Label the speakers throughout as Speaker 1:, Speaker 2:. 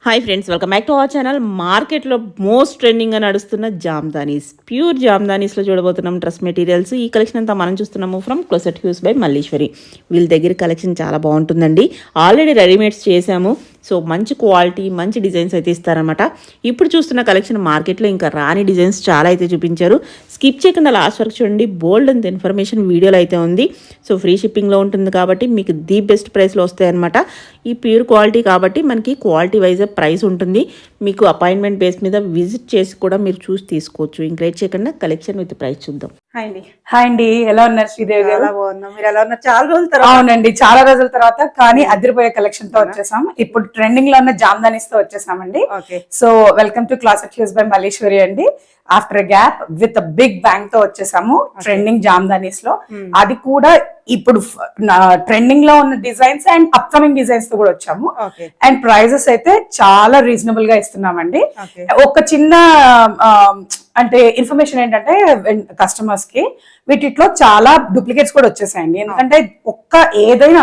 Speaker 1: Hi friends, welcome back to our channel. మార్కెట్లో most ట్రెండింగ్గా నడుస్తున్న jamdanis, pure జామ్దానీస్లో చూడబోతున్నాం డ్రెస్ మెటీరియల్స్. ఈ కలెక్షన్ అంతా మనం చూస్తున్నాము from closet hues by Malleswari. వీళ్ళ దగ్గర కలెక్షన్ చాలా బాగుంటుందండి. ఆల్రెడీ రెడీమేడ్స్ చేశాము. సో మంచి క్వాలిటీ, మంచి డిజైన్స్ అయితే ఇస్తారనమాట. ఇప్పుడు చూస్తున్న కలెక్షన్ మార్కెట్లో ఇంకా రాని డిజైన్స్ చాలా అయితే చూపించారు. స్కిప్ చేయకుండా లాస్ట్ వరకు చూడండి. బోల్డ్ అంత ఇన్ఫర్మేషన్ వీడియోలో అయితే ఉంది. సో ఫ్రీ షిప్పింగ్లో ఉంటుంది కాబట్టి మీకు ది బెస్ట్ ప్రైస్లో వస్తాయన్నమాట. ఈ ప్యూర్ క్వాలిటీ కాబట్టి మనకి క్వాలిటీ వైజ్ ప్రైస్ ఉంటుంది. మీకు అపాయింట్మెంట్ బేస్ మీద విజిట్ చేసి కూడా మీరు చూసి తీసుకోవచ్చు. ఇంక్రైట్ చేయకుండా కలెక్షన్ విత్ ప్రైస్ చూద్దాం.
Speaker 2: హాయ్ అండి, ఎలా ఉన్నారు శ్రీదేవి గారు?
Speaker 1: మీరు ఎలా ఉన్నారు? చాలా రోజుల తర్వాత.
Speaker 2: అవునండి, చాలా రోజుల తర్వాత, కానీ అదిరిపోయే కలెక్షన్ తో వచ్చేసాం. ఇప్పుడు ట్రెండింగ్ లో ఉన్న జామ్దానీస్ తో వచ్చేసామండి. So welcome to Closet Hues by Malleswari అండి. After gap with big bang తో వచ్చేసాము ట్రెండింగ్ జామ్దానీస్ లో. అది కూడా ఇప్పుడు ట్రెండింగ్ లో ఉన్న డిజైన్స్ అండ్ అప్కమింగ్ డిజైన్స్ తో కూడా వచ్చాము. అండ్ ప్రైజెస్ అయితే చాలా రీజనబుల్ గా ఇస్తున్నామండి. ఒక చిన్న అంటే ఇన్ఫర్మేషన్ ఏంటంటే, కస్టమర్స్ కి వీటిలో చాలా డూప్లికేట్స్ కూడా వచ్చేసాయండి. ఎందుకంటే ఏదైనా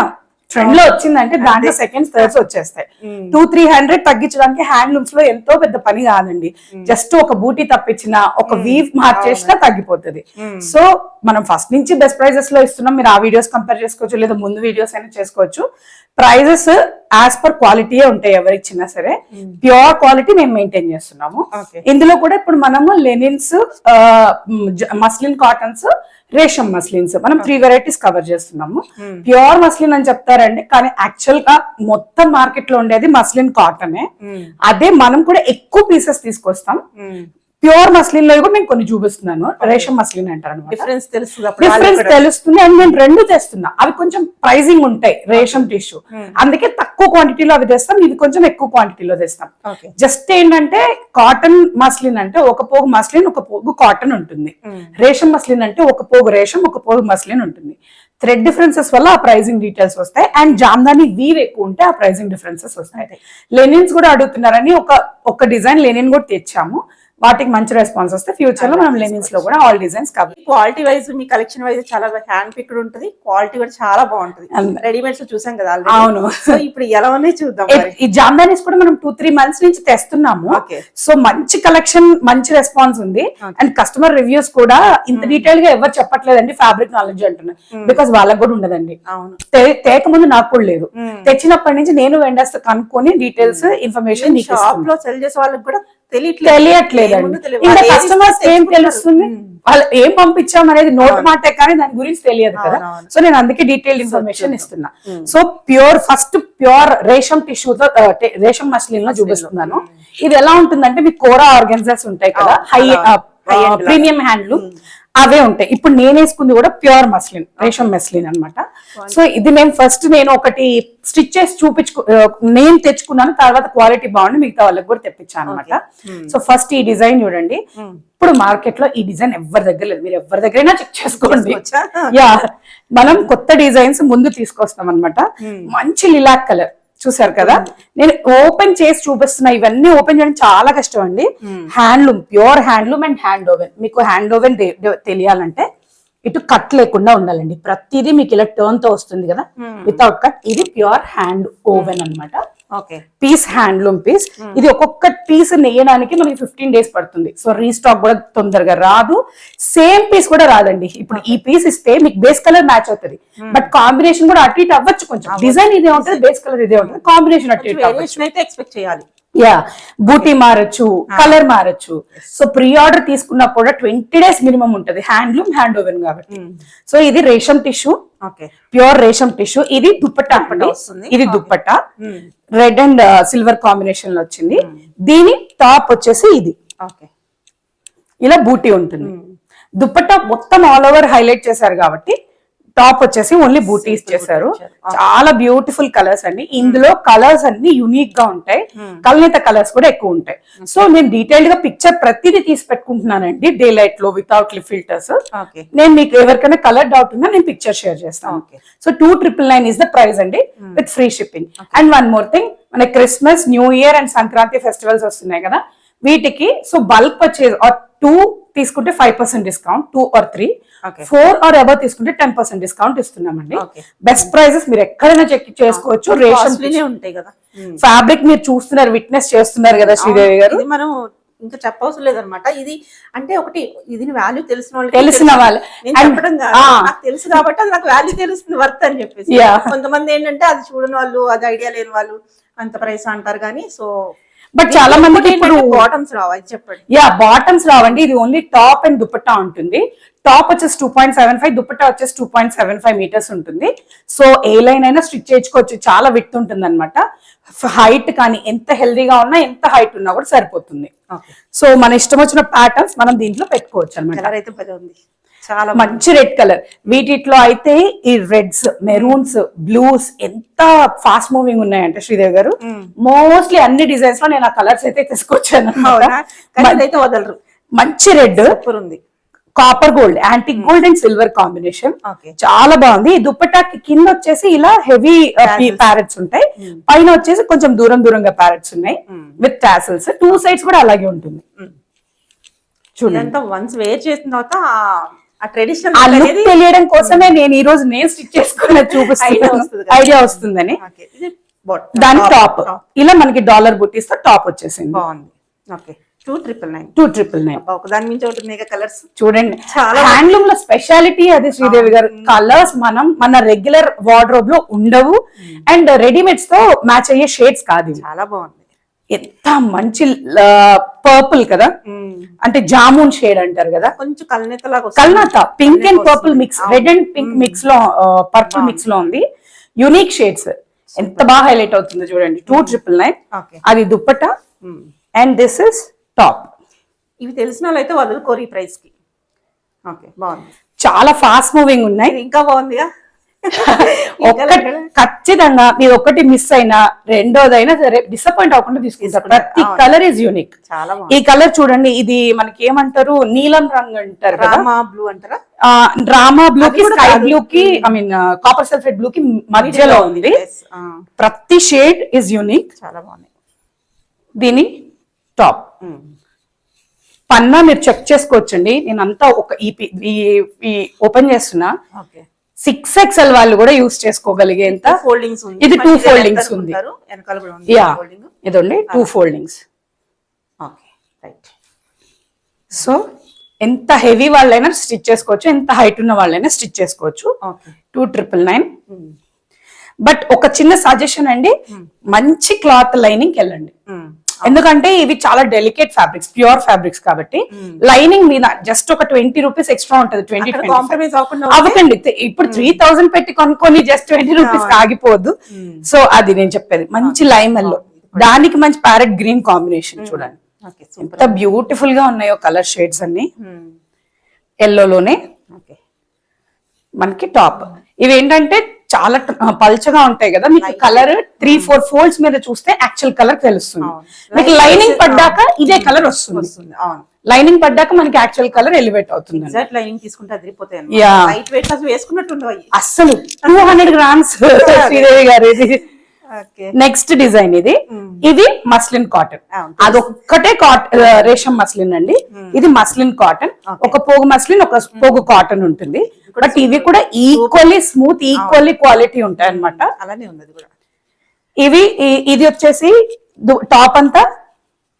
Speaker 2: ట్రెండ్ లో వచ్చిందంటే దాంట్లో సెకండ్స్ థర్డ్స్ వచ్చేస్తాయి. 200-300 తగ్గించడానికి హ్యాండ్లూమ్స్ లో ఎంతో పెద్ద పని కాదండి. జస్ట్ ఒక బూటీ తప్పించిన, ఒక వీవ్ మార్చేసినా తగ్గిపోతుంది. సో మనం ఫస్ట్ నుంచి బెస్ట్ ప్రైజెస్ లో ఇస్తున్నాం. మీరు ఆ వీడియోస్ కంపేర్ చేసుకోవచ్చు, లేదా ముందు వీడియోస్ అయినా చేసుకోవచ్చు. ప్రైజెస్ యాజ్ పర్ క్వాలిటీయే ఉంటాయి ఎవరిచ్చినా సరే. ప్యూర్ క్వాలిటీ మేము మెయింటైన్ చేస్తున్నాము. ఇందులో కూడా ఇప్పుడు మనము లెనిన్స్, మస్లిన్ కాటన్స్, రేషం మస్లిన్స్ మనం 3 వెరైటీస్ కవర్ చేస్తున్నాము. ప్యూర్ మస్లిన్ అని చెప్తారండి, కానీ యాక్చువల్ గా మొత్తం మార్కెట్ లో ఉండేది మస్లిన్ కాటనే. అదే మనం కూడా ఎక్కువ పీసెస్ తీసుకొస్తాం. ప్యూర్ మస్లిన్ లో కూడా నేను కొన్ని చూపిస్తున్నాను. రేషం మస్లిన్ అంటారు అనమాట.
Speaker 1: డిఫరెన్స్
Speaker 2: తెలుస్తుంది. అండ్ నేను రెండు తెస్తున్నా. అవి కొంచెం ప్రైజింగ్ ఉంటాయి రేషం టిష్యూ, అందుకే తక్కువ క్వాంటిటీలో అవి తెస్తాం. ఇవి కొంచెం ఎక్కువ క్వాంటిటీలో తెస్తాం. జస్ట్ ఏంటంటే కాటన్ మస్లిన్ అంటే ఒక పోగు మస్లిన్, ఒక పోగు కాటన్ ఉంటుంది. రేషం మస్లిన్ అంటే ఒక పోగు రేషం, ఒక పోగు మస్లిన్ ఉంటుంది. థ్రెడ్ డిఫరెన్సెస్ వల్ల ఆ ప్రైజింగ్ డీటెయిల్స్ వస్తాయి. అండ్ జామ్దాని వీవ్ ఎక్కువ ఉంటే ఆ ప్రైజింగ్ డిఫరెన్సెస్ వస్తాయి. లెనిన్స్ కూడా అడుగుతున్నారని ఒక డిజైన్ లెనిన్ కూడా తెచ్చాము. వాటికి మంచి రెస్పాన్స్ వస్తే ఫ్యూచర్ లో మనం లెనిన్స్ లో కూడా all designs cover.
Speaker 1: Quality wise మీ కలెక్షన్ వైజ్ చాలా హ్యాండ్ పిక్డ్ ఉంటుంది. క్వాలిటీ కూడా చాలా బాగుంటుంది. రెడీమేడ్స్ చూసాం కదా.
Speaker 2: అవును.
Speaker 1: సో ఇప్పుడు ఎలా ఉన్నాయి చూద్దాం.
Speaker 2: ఈ జామ్దానీస్ కూడా మనం 2-3 months నుంచి తెస్తున్నాము. సో మంచి కలెక్షన్, మంచి రెస్పాన్స్ ఉంది. అండ్ కస్టమర్ రివ్యూస్ కూడా ఇంత డీటెయిల్ గా ఎవరు చెప్పట్లేదండి. ఫ్యాబ్రిక్ నాలెడ్జ్ అంటున్నారు, బికాస్ వాళ్ళకి కూడా ఉండదండి. తేక ముందు నాకు కూడా లేదు. తెచ్చినప్పటి నుంచి నేను వెండర్స్ కనుక్కొని డీటెయిల్స్ ఇన్ఫర్మేషన్
Speaker 1: షాప్ లో సెల్ చేసే వాళ్ళకి కూడా
Speaker 2: తెలియట్లేదండి. ఇంకా కస్టమర్స్ ఏం తెలుస్తుంది, వాళ్ళు ఏం పంపించాం అనేది నోట్ మాటే, కానీ దాని గురించి తెలియదు కదా. సో నేను అందుకే డీటెయిల్ ఇన్ఫర్మేషన్ ఇస్తున్నా. సో ఫస్ట్ ప్యూర్ రేషం టిష్యూతో, రేషం మస్లిన్ లో చూపిస్తున్నాను. ఇది ఎలా ఉంటుందంటే, మీకు కోరా ఆర్గన్జాస్ ఉంటాయి కదా, హై ప్రీమియం హ్యాండ్లూమ్, అవే ఉంటాయి. ఇప్పుడు నేను వేసుకుంది కూడా ప్యూర్ మస్లిన్, రేషం మస్లిన్ అనమాట. సో ఇది నేను ఒకటి స్టిచ్ చేసి నేను తెచ్చుకున్నాను. తర్వాత క్వాలిటీ బాగుంది, మిగతా వాళ్ళకి కూడా తెప్పించాను అనమాట. సో ఫస్ట్ ఈ డిజైన్ చూడండి. ఇప్పుడు మార్కెట్ లో ఈ డిజైన్ ఎవరి దగ్గర లేదు. మీరు ఎవరి దగ్గరైనా చెక్ చేసుకోండి. యా, మనం కొత్త డిజైన్స్ ముందు తీసుకొస్తాం అనమాట. మంచి లిలాక్ కలర్ చూసారు కదా. నేను ఓపెన్ చేసి చూపిస్తున్నా. ఇవన్నీ ఓపెన్ చేయడం చాలా కష్టం అండి. Handloom, pure handloom and hand woven. మీకు హ్యాండ్ ఓవెన్ తెలియాలంటే ఇటు కట్ లేకుండా ఉండాలండి. ప్రతిదీ మీకు ఇలా టర్న్ తో వస్తుంది కదా, వితౌట్ కట్. ఇది ప్యూర్ హ్యాండ్ ఓవెన్ అనమాట. Piece handloom piece. ఇది ఒక్కొక్క పీస్ నెయ్యడానికి మనకి 15 days పడుతుంది. సో రీస్టాక్ కూడా తొందరగా రాదు. సేమ్ పీస్ కూడా రాదండి. ఇప్పుడు ఈ పీస్ ఇస్తే మీకు బేస్ కలర్ మ్యాచ్ అవుతుంది, బట్ కాంబినేషన్ కూడా అటు ఇటు అవ్వచ్చు. కొంచెం డిజైన్ ఇదే ఉంటుంది, బేస్ కలర్ ఇదే ఉంటుంది, కాంబినేషన్ అటు ఇటు
Speaker 1: అయితే ఎక్స్పెక్ట్ చేయాలి.
Speaker 2: యా, బూటీ మారచ్చు, కలర్ మారచ్చు. సో ప్రీ ఆర్డర్ తీసుకున్నప్పుడు 20 days మినిమం ఉంటది. హ్యాండ్లూమ్, హ్యాండ్ ఓవెన్ కాబట్టి. సో ఇది రేషం టిష్యూ, ప్యూర్ రేషం టిష్యూ. ఇది దుప్పట్టా వస్తుంది. ఇది dupatta red and silver combination లో వచ్చింది. దీని టాప్ వచ్చేసి ఇది ఇలా బూటీ ఉంటుంది. దుప్పట్టా మొత్తం ఆల్ ఓవర్ హైలైట్ చేశారు కాబట్టి టాప్ వచ్చేసి ఓన్లీ బూటీస్ చేశారు. చాలా బ్యూటిఫుల్ కలర్స్ అండి. ఇందులో కలర్స్ అన్ని యూనిక్ గా ఉంటాయి. కల్నేత కలర్స్ కూడా ఎక్కువ ఉంటాయి. సో నేను డీటెయిల్డ్ గా పిక్చర్ ప్రతిదీ తీసి పెట్టుకుంటున్నానండి, డే లైట్ లో వితౌట్ ఫిల్టర్స్. నేను మీకు ఎవరికైనా కలర్ డౌట్ ఉందా, నేను పిక్చర్ షేర్ చేస్తాను. సో 2,999 ఇస్ ద ప్రైస్ అండి, with free shipping. And one more thing, మన Christmas, new year and Sankranti festivals వస్తున్నాయి కదా, వీటికి సో బల్క్ పర్చేజ్ 2 తీసుకుంటే 5% discount, 2 or 3,
Speaker 1: Okay.
Speaker 2: 4 or above తీసుకుంటే 10% డిస్కౌంట్ ఇస్తున్నామండి.
Speaker 1: Okay.
Speaker 2: బెస్ట్ ప్రైజెస్ మీరు ఎక్కడైనా చెక్ చేసుకోవచ్చు. రేషన్
Speaker 1: కాస్ట్లీనే ఉంటాయి కదా.
Speaker 2: ఫ్యాబ్రిక్ మీరు చూస్తున్నారు, విట్నెస్ చేస్తున్నారు కదా శ్రీదేవి గారు.
Speaker 1: ఇది మనం ఇంకా చెప్పవసరం లేదనమాట. ఇది అంటే ఒకటి ఇది వాల్యూ తెలిసిన వాళ్ళు
Speaker 2: తెలిసిన వాళ్ళు
Speaker 1: చెప్పడం కాదు, నాకు తెలుసు కాబట్టి అది నాకు వాల్యూ తెలుస్తుంది వర్త్ అని చెప్పేసి. కొంతమంది ఏంటంటే అది చూడని వాళ్ళు, అది ఐడియా లేని వాళ్ళు అంత ప్రైస్ అంటారు కానీ. సో
Speaker 2: బట్ చాలా మందికి ఇప్పుడు
Speaker 1: బాటమ్స్ రావాలి చెప్పండి.
Speaker 2: బాటమ్స్ రావండి. ఇది ఓన్లీ టాప్ అండ్ దుపట్టా ఉంటుంది. టాప్ వచ్చేసి 2.75, దుపట్టా వచ్చేసి 2.75 మీటర్స్ ఉంటుంది. సో ఏ లైన్ అయినా స్టిచ్ చేయించుకోవచ్చు, చాలా విత్ ఉంటుంది అనమాట. హైట్ కానీ ఎంత హెల్దీగా ఉన్నా, ఎంత హైట్ ఉన్నా కూడా సరిపోతుంది. సో మన ఇష్టం వచ్చిన ప్యాటర్న్స్ మనం దీంట్లో పెట్టుకోవచ్చు అనమాట.
Speaker 1: అయితే పది ఉంది, చాలా
Speaker 2: మంచి రెడ్ కలర్. వీటిలో అయితే ఈ రెడ్స్, మెరూన్స్, బ్లూస్ ఎంత ఫాస్ట్ మూవింగ్ ఉన్నాయంటే శ్రీదేవి గారు, మోస్ట్లీ అన్ని డిజైన్స్ లో నేను ఆ కలర్స్ అయితే తీసుకొచ్చాను.
Speaker 1: వదలరు.
Speaker 2: మంచి రెడ్
Speaker 1: ఉంది,
Speaker 2: copper gold, antique gold and silver combination, చాలా బాగుంది. ఈ దుపట్టాకి కింద వచ్చేసి ఇలా హెవీ ప్యారెట్స్ ఉంటాయి, పైన వచ్చేసి కొంచెం దూరంగా ప్యారెట్స్ ఉన్నాయి విత్ టాసల్స్. 2 sides కూడా అలాగే ఉంటుంది.
Speaker 1: చూడండి, వన్స్ వేర్ చేసిన తర్వాత ఆ ట్రెడిషనల్
Speaker 2: తెలియడం కోసమే నేను ఈ రోజు స్టిచ్ చేసుకున్న చూపిస్తాను, ఐడియా వస్తుందని. దాని టాప్ ఇలా మనకి డాలర్ బుట్టీస్ తో టాప్ వచ్చేసింది.
Speaker 1: బాగుంది. ఓకే, 2,999.
Speaker 2: 2,999.
Speaker 1: ఒకదాని మించి ఒకటి మేక కలర్స్
Speaker 2: చూడండి. హ్యాండ్లూమ్ లో స్పెషాలిటీ అది శ్రీదేవి గారు. కలర్స్ మన రెగ్యులర్ వార్డ్రోబ్ లో ఉండవు, అండ్ రెడీమేడ్స్ తో మ్యాచ్ అయ్యే షేడ్స్ కాదు.
Speaker 1: చాలా బాగుంది.
Speaker 2: ఎంత మంచి పర్పుల్ కదా, అంటే జామున్ షేడ్ అంటారు కదా,
Speaker 1: కొంచెం కల్నేత,
Speaker 2: pink and purple mix, red and pink mix లో, పర్పుల్ మిక్స్ లో ఉంది. యూనిక్ షేడ్స్, ఎంత బాగా హైలైట్ అవుతుంది చూడండి. 2,999. అది dupatta and this is top.
Speaker 1: ఇవి తెలిసిన వాళ్ళు అయితే వదులుకోరు ఈ ప్రైస్ కి. ఓకే, బాగుంది.
Speaker 2: చాలా ఫాస్ట్ మూవింగ్ ఉన్నాయి.
Speaker 1: ఇంకా బాగుందిగా.
Speaker 2: ఖచ్చితంగా మీరు ఒకటి మిస్ అయినా రెండోదైనా సరే డిసప్పాయింట్ అవ్వకుండా తీసుకుంటారు. ప్రతి కలర్ ఇస్ యూనిక్. ఈ కలర్ చూడండి, ఇది మనకి ఏమంటారు, నీలం రంగు అంటారు కదా,
Speaker 1: బ్లూ అంటారా,
Speaker 2: డ్రామా బ్లూ కి స్కై బ్లూ కి, I mean copper sulphate blue కి మధ్యలో ఉంది. ప్రతి షేడ్ ఇస్ యూనిక్.
Speaker 1: చాలా బాగుంది.
Speaker 2: దీని టాప్ పన్నా మీరు చెక్ చేసుకోవచ్చండి. నేను అంతా ఒక ఈ ఓపెన్ చేస్తున్నా. 6XL వాళ్ళు కూడా యూస్ చేసుకోగలిగేంత
Speaker 1: ఫోల్డింగ్స్.
Speaker 2: ఇది 2 ఫోల్డింగ్స్ ఉంది. ఇదండి 2 ఫోల్డింగ్స్. సో ఎంత హెవీ వాళ్ళైనా స్టిచ్ చేసుకోవచ్చు, ఎంత హైట్ ఉన్న వాళ్ళైనా స్టిచ్ చేసుకోవచ్చు. 2,999. బట్ ఒక చిన్న సజెషన్ అండి, మంచి క్లాత్ లైనింగ్ వెళ్ళండి. ఎందుకంటే ఇవి చాలా డెలికేట్ ఫ్యాబ్రిక్స్, ప్యూర్ ఫ్యాబ్రిక్స్ కాబట్టి లైనింగ్ మీద జస్ట్ ఒక 20 రూపీస్ ఎక్స్ట్రా ఉంటుంది. 20 అవ్వకండి. ఇప్పుడు 3,000 పెట్టి కొనుక్కొని జస్ట్ 20 రూపీస్ ఆగిపోద్దు. సో అది నేను చెప్పేది. మంచి లైమ్ ఎల్లో, దానికి మంచి ప్యారెట్ గ్రీన్ కాంబినేషన్ చూడండి, ఎంత బ్యూటిఫుల్ గా ఉన్నాయో కలర్ షేడ్స్ అన్ని. ఎల్లోలోనే మనకి టాప్. ఇవి ఏంటంటే చాలా పల్చగా ఉంటాయి కదా, మీకు కలర్ 3-4 ఫోల్డ్స్ మీద చూస్తే యాక్చువల్ కలర్ తెలుస్తుంది. మీకు లైనింగ్ పడ్డాక ఇదే కలర్ వస్తుంది. లైనింగ్ పడ్డాక మనకి యాక్చువల్ కలర్ ఎలివేట్ అవుతుంది.
Speaker 1: లైనింగ్ తీసుకుంటే అదిరిపోతాయి.
Speaker 2: అస్సలు 200 grams శ్రీదేవి గారు. ఇది నెక్స్ట్ డిజైన్. ఇది మస్లిన్ కాటన్. అదొక్కటే రేషం మస్లిన్ అండి. ఇది మస్లిన్ కాటన్. ఒక పోగు మస్లిన్, ఒక పోగు కాటన్ ఉంటుంది. బట్ ఇవి కూడా ఈక్వల్లీ స్మూత్, ఈక్వల్లీ క్వాలిటీ ఉంటాయి అనమాట.
Speaker 1: అలానే ఉన్నది కూడా.
Speaker 2: ఇది వచ్చేసి టాప్ అంతా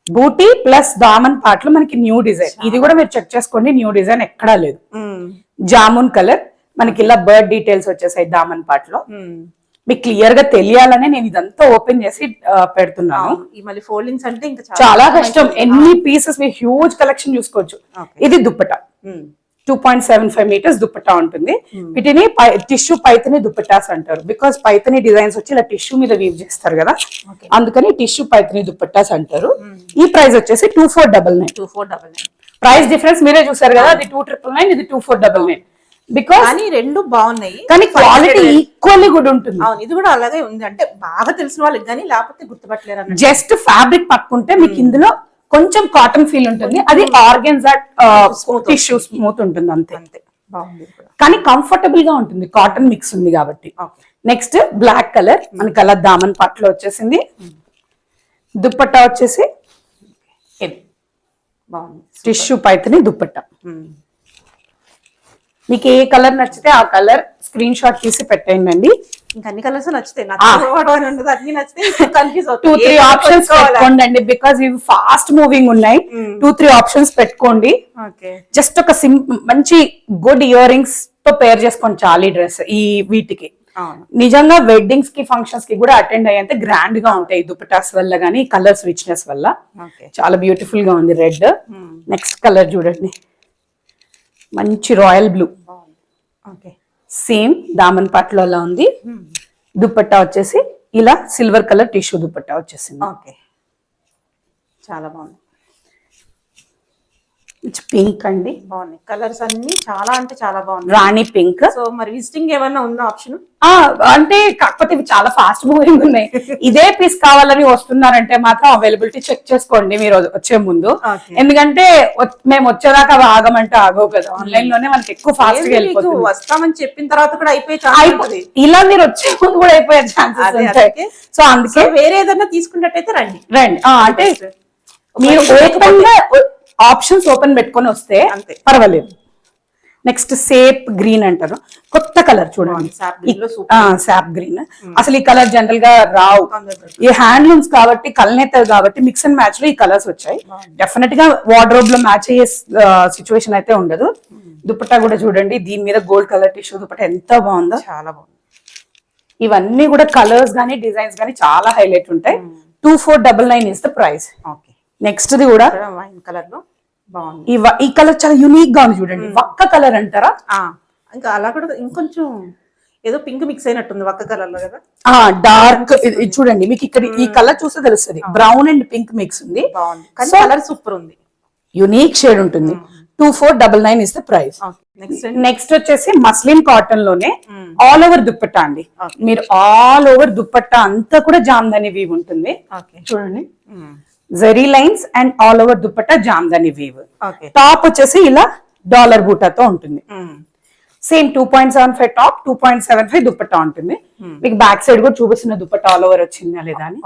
Speaker 2: బూటీ ప్లస్ దామన్ పార్ట్ లో మనకి న్యూ డిజైన్. ఇది కూడా మీరు చెక్ చేసుకోండి, న్యూ డిజైన్ ఎక్కడా లేదు. జామున్ కలర్ మనకి ఇలా బర్డ్ డీటెయిల్స్ వచ్చేసాయి దామన్ పార్ట్ లో. మీకు క్లియర్ గా తెలియాలని నేను ఇదంతా ఓపెన్ చేసి పెడుతున్నాను.
Speaker 1: మళ్ళీ ఫోల్డింగ్స్ అంటే ఇంకా
Speaker 2: చాలా కష్టం. ఎన్ని పీసెస్, మీరు హ్యూజ్ కలెక్షన్ చూసుకోవచ్చు. ఇది దుప్పట్టా 2.75 మీటర్స్ దుప్పట్టా ఉంటుంది. వీటిని టిష్యూ పైతని దుప్పట్టాస్ అంటారు. బికాస్ పైతని డిజైన్స్ వచ్చి ఇలా టిష్యూ మీద వీవ్ చేస్తారు కదా, అందుకని టిష్యూ పైతని దుప్పట్టాస్ అంటారు. ఈ ప్రైస్ వచ్చేసి 2499. ప్రైస్ డిఫరెన్స్ మీరే చూసారు కదా, అది 2,999, ఇది 2499. బికాస్
Speaker 1: రెండు బాగున్నాయి,
Speaker 2: కానీ క్వాలిటీ ఈక్వల్లీ గుడ్ ఉంటుంది.
Speaker 1: అవును, ఇది కూడా అలాగే ఉంది. అంటే బాగా తెలిసిన వాళ్ళకి కానీ లేకపోతే గుర్తుపట్టలేరు.
Speaker 2: జస్ట్ ఫ్యాబ్రిక్ పట్టుకుంటే మీకు ఇందులో కొంచెం కాటన్ ఫీల్ ఉంటుంది. అది ఆర్గెన్జా టిష్యూ స్మూత్ ఉంటుంది అంతే. కానీ కంఫర్టబుల్ గా ఉంటుంది, కాటన్ మిక్స్ ఉంది కాబట్టి. నెక్స్ట్ బ్లాక్ కలర్ మనకి అలా దామన్ పట్లో వచ్చేసింది. దుప్పట్టా వచ్చేసి
Speaker 1: బాగుంది.
Speaker 2: టిష్యూ పైతని దుప్పట్టా. మీకు ఏ కలర్ నచ్చితే ఆ కలర్ స్క్రీన్ షాట్ తీసి పెట్టేయండి.
Speaker 1: ఇంకా అన్ని కలర్స్ నచ్చితే అన్ని నచ్చితే కన్ఫ్యూజ్
Speaker 2: 2-3 ఆప్షన్స్ పెట్టుకోండి బికాస్ ఇవి ఫాస్ట్ మూవింగ్ ఉన్నాయి. 2-3 ఆప్షన్స్ పెట్టుకోండి. జస్ట్ ఒక మంచి గుడ్ ఇయర్ రింగ్స్ తో పేర్ చేసుకోండి చాలా ఈ డ్రెస్ ఈ వీటికి. నిజంగా వెడ్డింగ్స్ కి ఫంక్షన్స్ కి కూడా అటెండ్ అయ్యేంత గ్రాండ్ గా ఉంటాయి దుపటాస్ వల్ల గానీ కలర్స్ రిచ్నెస్ వల్ల. చాలా బ్యూటిఫుల్ గా ఉంది రెడ్. నెక్స్ట్ కలర్ చూడండి, మంచి రాయల్ బ్లూ. సేమ్ దామన్ పట్లలో ఉంది. దుపట్టా వచ్చేసి ఇలా సిల్వర్ కలర్ టిష్యూ దుపట్టా వచ్చేసింది.
Speaker 1: చాలా బాగుంది.
Speaker 2: పింక్ అండి,
Speaker 1: బాగున్నాయి కలర్స్ అన్ని చాలా అంటే చాలా బాగుంది.
Speaker 2: రాణి పింక్.
Speaker 1: సో మరి విజిటింగ్ ఏమన్నా ఉందా ఆప్షన్?
Speaker 2: అంటే కాకపోతే ఇవి చాలా ఫాస్ట్ మూవింగ్ ఉన్నాయి. ఇదే పీస్ కావాలని వస్తున్నారంటే మాత్రం అవైలబిలిటీ చెక్ చేసుకోండి మీరు వచ్చే ముందు. ఎందుకంటే మేము వచ్చేదాకా అవి ఆగమంటే ఆగవు కదా, ఆన్లైన్ లోనే మనకి ఎక్కువ ఫాస్ట్ గా వెళ్ళిపోతుంది.
Speaker 1: వస్తామని చెప్పిన తర్వాత కూడా అయిపోయి
Speaker 2: ఇలా మీరు వచ్చే ముందు కూడా అయిపోయే ఛాన్సెస్ ఉంటాయి. సో అందుకే
Speaker 1: వేరే ఏదైనా తీసుకున్నట్టయితే రండి.
Speaker 2: అంటే మీరు ఓపెన్ గా ఆప్షన్స్ ఓపెన్ పెట్టుకొని వస్తే పర్వాలేదు. నెక్స్ట్ సేప్ గ్రీన్ అంటారు, కొత్త కలర్ చూడండి. సాప్ గ్రీన్ అసలు ఈ కలర్ జనరల్ గా రావు. ఈ హ్యాండ్లూమ్స్ కాబట్టి కల్నేతలు కాబట్టి మిక్స్ అండ్ మ్యాచ్ లో ఈ కలర్స్ వచ్చాయి. డెఫినెట్ గా వార్డ్రోబ్ లో మ్యాచ్ అయ్యే సిచ్యువేషన్ అయితే ఉండదు. దుపట్టా కూడా చూడండి, దీని మీద గోల్డ్ కలర్ టిష్యూ దుపట్టా ఎంత బాగుందో, చాలా బాగుంది. ఇవన్నీ కూడా కలర్స్ గానీ డిజైన్స్ గానీ చాలా హైలైట్ ఉంటాయి. 2499 is the price. Next the కూడా
Speaker 1: వైన్ కలర్ లో బాగుంది.
Speaker 2: ఈ కలర్ చాలా యూనిక్ గా ఉంది చూడండి. వక్క కలర్ అంటారా?
Speaker 1: ఇంకా అలా కూడా ఇంకొంచెం ఏదో పింక్ మిక్స్ అయినట్టుంది వక్క కలర్ లో కదా.
Speaker 2: డార్క్ చూడండి, మీకు ఇక్కడ ఈ కలర్ చూస్తే తెలుస్తుంది. బ్రౌన్ అండ్ పింక్ మిక్స్ ఉంది.
Speaker 1: కలర్ సూపర్ ఉంది,
Speaker 2: యూనిక్ షేడ్ ఉంటుంది. 2499 ఇస్ ద ప్రైస్. నెక్స్ట్ వచ్చేసి మస్లిన్ కాటన్ లోనే ఆల్ ఓవర్ దుప్పట్టా అండి. మీరు ఆల్ ఓవర్ దుప్పట్టా అంతా కూడా జామ్దాని వీవ్ ఉంటుంది. చూడండి, zari lines and all over dupatta Jamdani weave. Top వచ్చేసి ఇలా డాలర్ బూటాతో ఉంటుంది. సేమ్ 2.75 టాప్, 2.75 దుపట్టా ఉంటుంది. మీకు బ్యాక్ సైడ్ కూడా చూపిస్తున్న దుపట్టా ఆల్ ఓవర్ వచ్చిందా లేదా అని.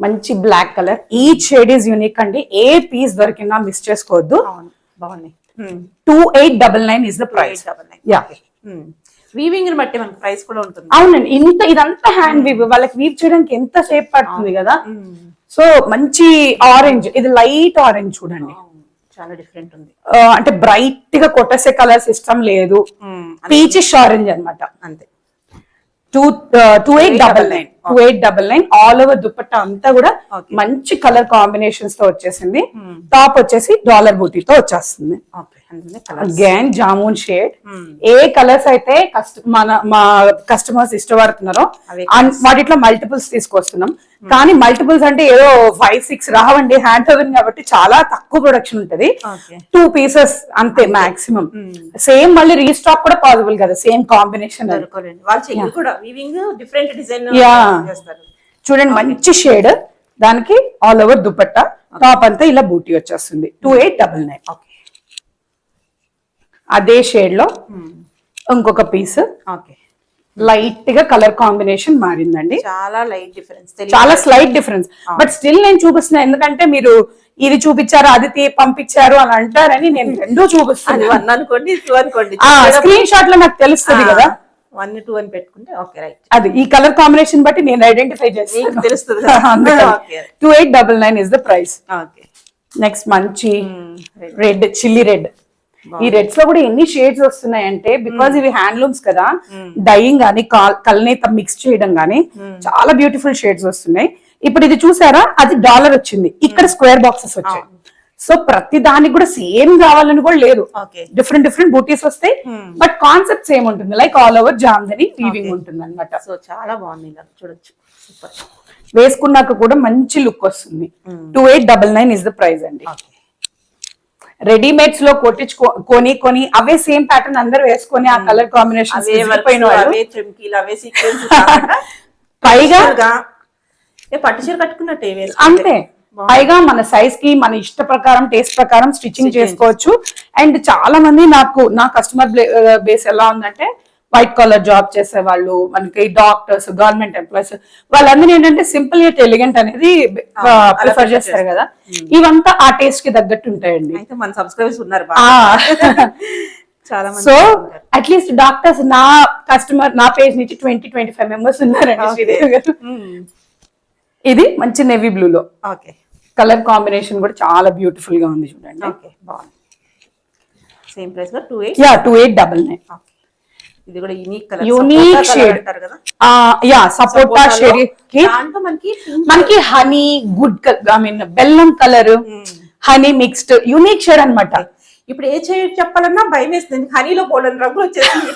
Speaker 2: మంచి black colour, each shade is unique అండి. ఏ పీస్ దొరికినా మిస్ చేసుకోవద్దు. 2899 ఇస్ ద ప్రైస్.
Speaker 1: వీవింగ్ ని బట్టి మనకి ప్రైస్ కూడా ఉంటుంది.
Speaker 2: అవునండి, ఇదంతా హ్యాండ్ వీవ్. వాళ్ళకి వీవ్ చేయడానికి ఎంత సేపు పడుతుంది కదా. సో మంచి ఆరెంజ్, ఇది లైట్ ఆరెంజ్ చూడండి,
Speaker 1: చాలా డిఫరెంట్ ఉంది.
Speaker 2: అంటే బ్రైట్ గా కొట్టేసే కలర్ సిస్టమ్ లేదు, పీచిష్ ఆరెంజ్ అన్నమాట. అంతే. 2899 ఆల్ ఓవర్ దుపట్టా అంతా కూడా మంచి కలర్ కాంబినేషన్స్ తో వచ్చేసింది. టాప్ వచ్చేసి డాలర్ బూటీతో వచ్చేస్తుంది. Again jamun shade. ఏ కలర్స్ అయితే మా కస్టమర్స్ ఇష్టపడుతున్నారో వాటిలో మల్టిపుల్స్ తీసుకొస్తున్నాం. కానీ మల్టిపుల్స్ అంటే ఏదో 5-6 రావండి, హ్యాండ్ ఓవెన్ కాబట్టి చాలా తక్కువ ప్రొడక్షన్ ఉంటది. 2 pieces అంతే మాక్సిమం. సేమ్ మళ్ళీ రీస్టాక్ కూడా పాసిబుల్ కదా, సేమ్ కాంబినేషన్. చూడండి, మంచి షేడ్, దానికి ఆల్ ఓవర్ దుపట్టా, టాప్ అంతా ఇలా బూటీ వచ్చేస్తుంది. 2899. అదే షేడ్ లో ఇంకొక పీస్. లైట్ గా కలర్ కాంబినేషన్ మారిందండి,
Speaker 1: చాలా లైట్ డిఫరెన్స్,
Speaker 2: చాలా స్లైట్ డిఫరెన్స్. బట్ స్టిల్ నేను చూపిస్తున్నా, ఎందుకంటే మీరు ఇది చూపించారు అది పంపించారు అని అంటారని నేను రెండూ చూపిస్తాను. స్క్రీన్ షాట్ లో నాకు తెలుస్తుంది కదా,
Speaker 1: 1, 2 అని పెట్టుకుంటే ఓకే రైట్.
Speaker 2: అది ఈ కలర్ కాంబినేషన్ బట్టి నేను ఐడెంటిఫై చేస్తాను, తెలుస్తుంది. 2899 ఇస్ ద ప్రైస్. నెక్స్ట్ మంచి రెడ్, చిల్లీ రెడ్. ఈ రెడ్స్ లో కూడా ఎన్ని షేడ్స్ వస్తున్నాయంటే, బికాస్ ఇవి హ్యాండ్లూమ్స్ కదా, డైయింగ్ గానీ కల్నేత మిక్స్ చేయడం గానీ చాలా బ్యూటిఫుల్ షేడ్స్ వస్తున్నాయి. ఇప్పుడు ఇది చూసారా, అది డాలర్ వచ్చింది, ఇక్కడ స్క్వేర్ బాక్సెస్ వచ్చాయి. సో ప్రతి దానికి కూడా సేమ్ కావాలని కూడా లేదు, డిఫరెంట్ డిఫరెంట్ బూటీస్ వస్తాయి. బట్ కాన్సెప్ట్ సేమ్ ఉంటుంది, like all over Jamdani weaving ఉంటుంది అనమాట.
Speaker 1: సో చాలా బాగుంది, చూడొచ్చు.
Speaker 2: వేసుకున్నాక కూడా మంచి లుక్ వస్తుంది. 2899 ఇస్ ద ప్రైస్ అండి. రెడీమేడ్స్ లో కొని అవే సేమ్ ప్యాటర్న్ అందరూ వేసుకొని ఆ కలర్ కాంబినేషన్ పైగా
Speaker 1: పట్టు చీర కట్టుకున్నట్టే
Speaker 2: అంతే. పైగా మన సైజ్ కి మన ఇష్ట ప్రకారం టేస్ట్ ప్రకారం స్టిచ్చింగ్ చేసుకోవచ్చు. అండ్ చాలా మంది నా కస్టమర్ బేస్ ఎలా ఉందంటే, వైట్ కాలర్ జాబ్ చేసే వాళ్ళు, మనకి డాక్టర్స్, గవర్నమెంట్ ఎంప్లాయీస్, వాళ్ళందరూ ఏంటంటే సింపుల్ యట్ ఎలిగెంట్ అనేది ప్రిఫర్ చేస్తారు కదా. ఇవంతా ఆ టేస్ట్ కి తగ్గట్టు ఉంటాయండి.
Speaker 1: అయితే మన సబ్స్క్రైబర్స్ ఉన్నారు చాలా మంది.
Speaker 2: సో అట్లీస్ట్ డాక్టర్స్ నా కస్టమర్ నా పేజ్ నుంచి 20-25 మెంబర్స్ ఉన్నారండి శ్రీదేవి గారు. ఇది మంచి నేవీ బ్లూ లో
Speaker 1: ఓకే,
Speaker 2: కలర్ కాంబినేషన్ కూడా చాలా బ్యూటిఫుల్ గా ఉంది చూడండి.
Speaker 1: ఓకే బాగుంది. సేమ్ ప్రైస్ లో
Speaker 2: 2899.
Speaker 1: ఇది కూడా యూనిక్ కలర్,
Speaker 2: యూనిక్ షేడ్
Speaker 1: అంటారు కదా.
Speaker 2: సపోటా షేడ్ కి
Speaker 1: దాంట్లో
Speaker 2: మనకి హనీ గుడ్ ఐ మీన్ బెల్లం colour, honey mixed unique shade అన్నమాట.
Speaker 1: ఇప్పుడు ఏ షేడ్ చెప్పాలన్నా భయం వేస్తుంది. హనీలో బోల్డెన్ రంగులు వచ్చేసింది,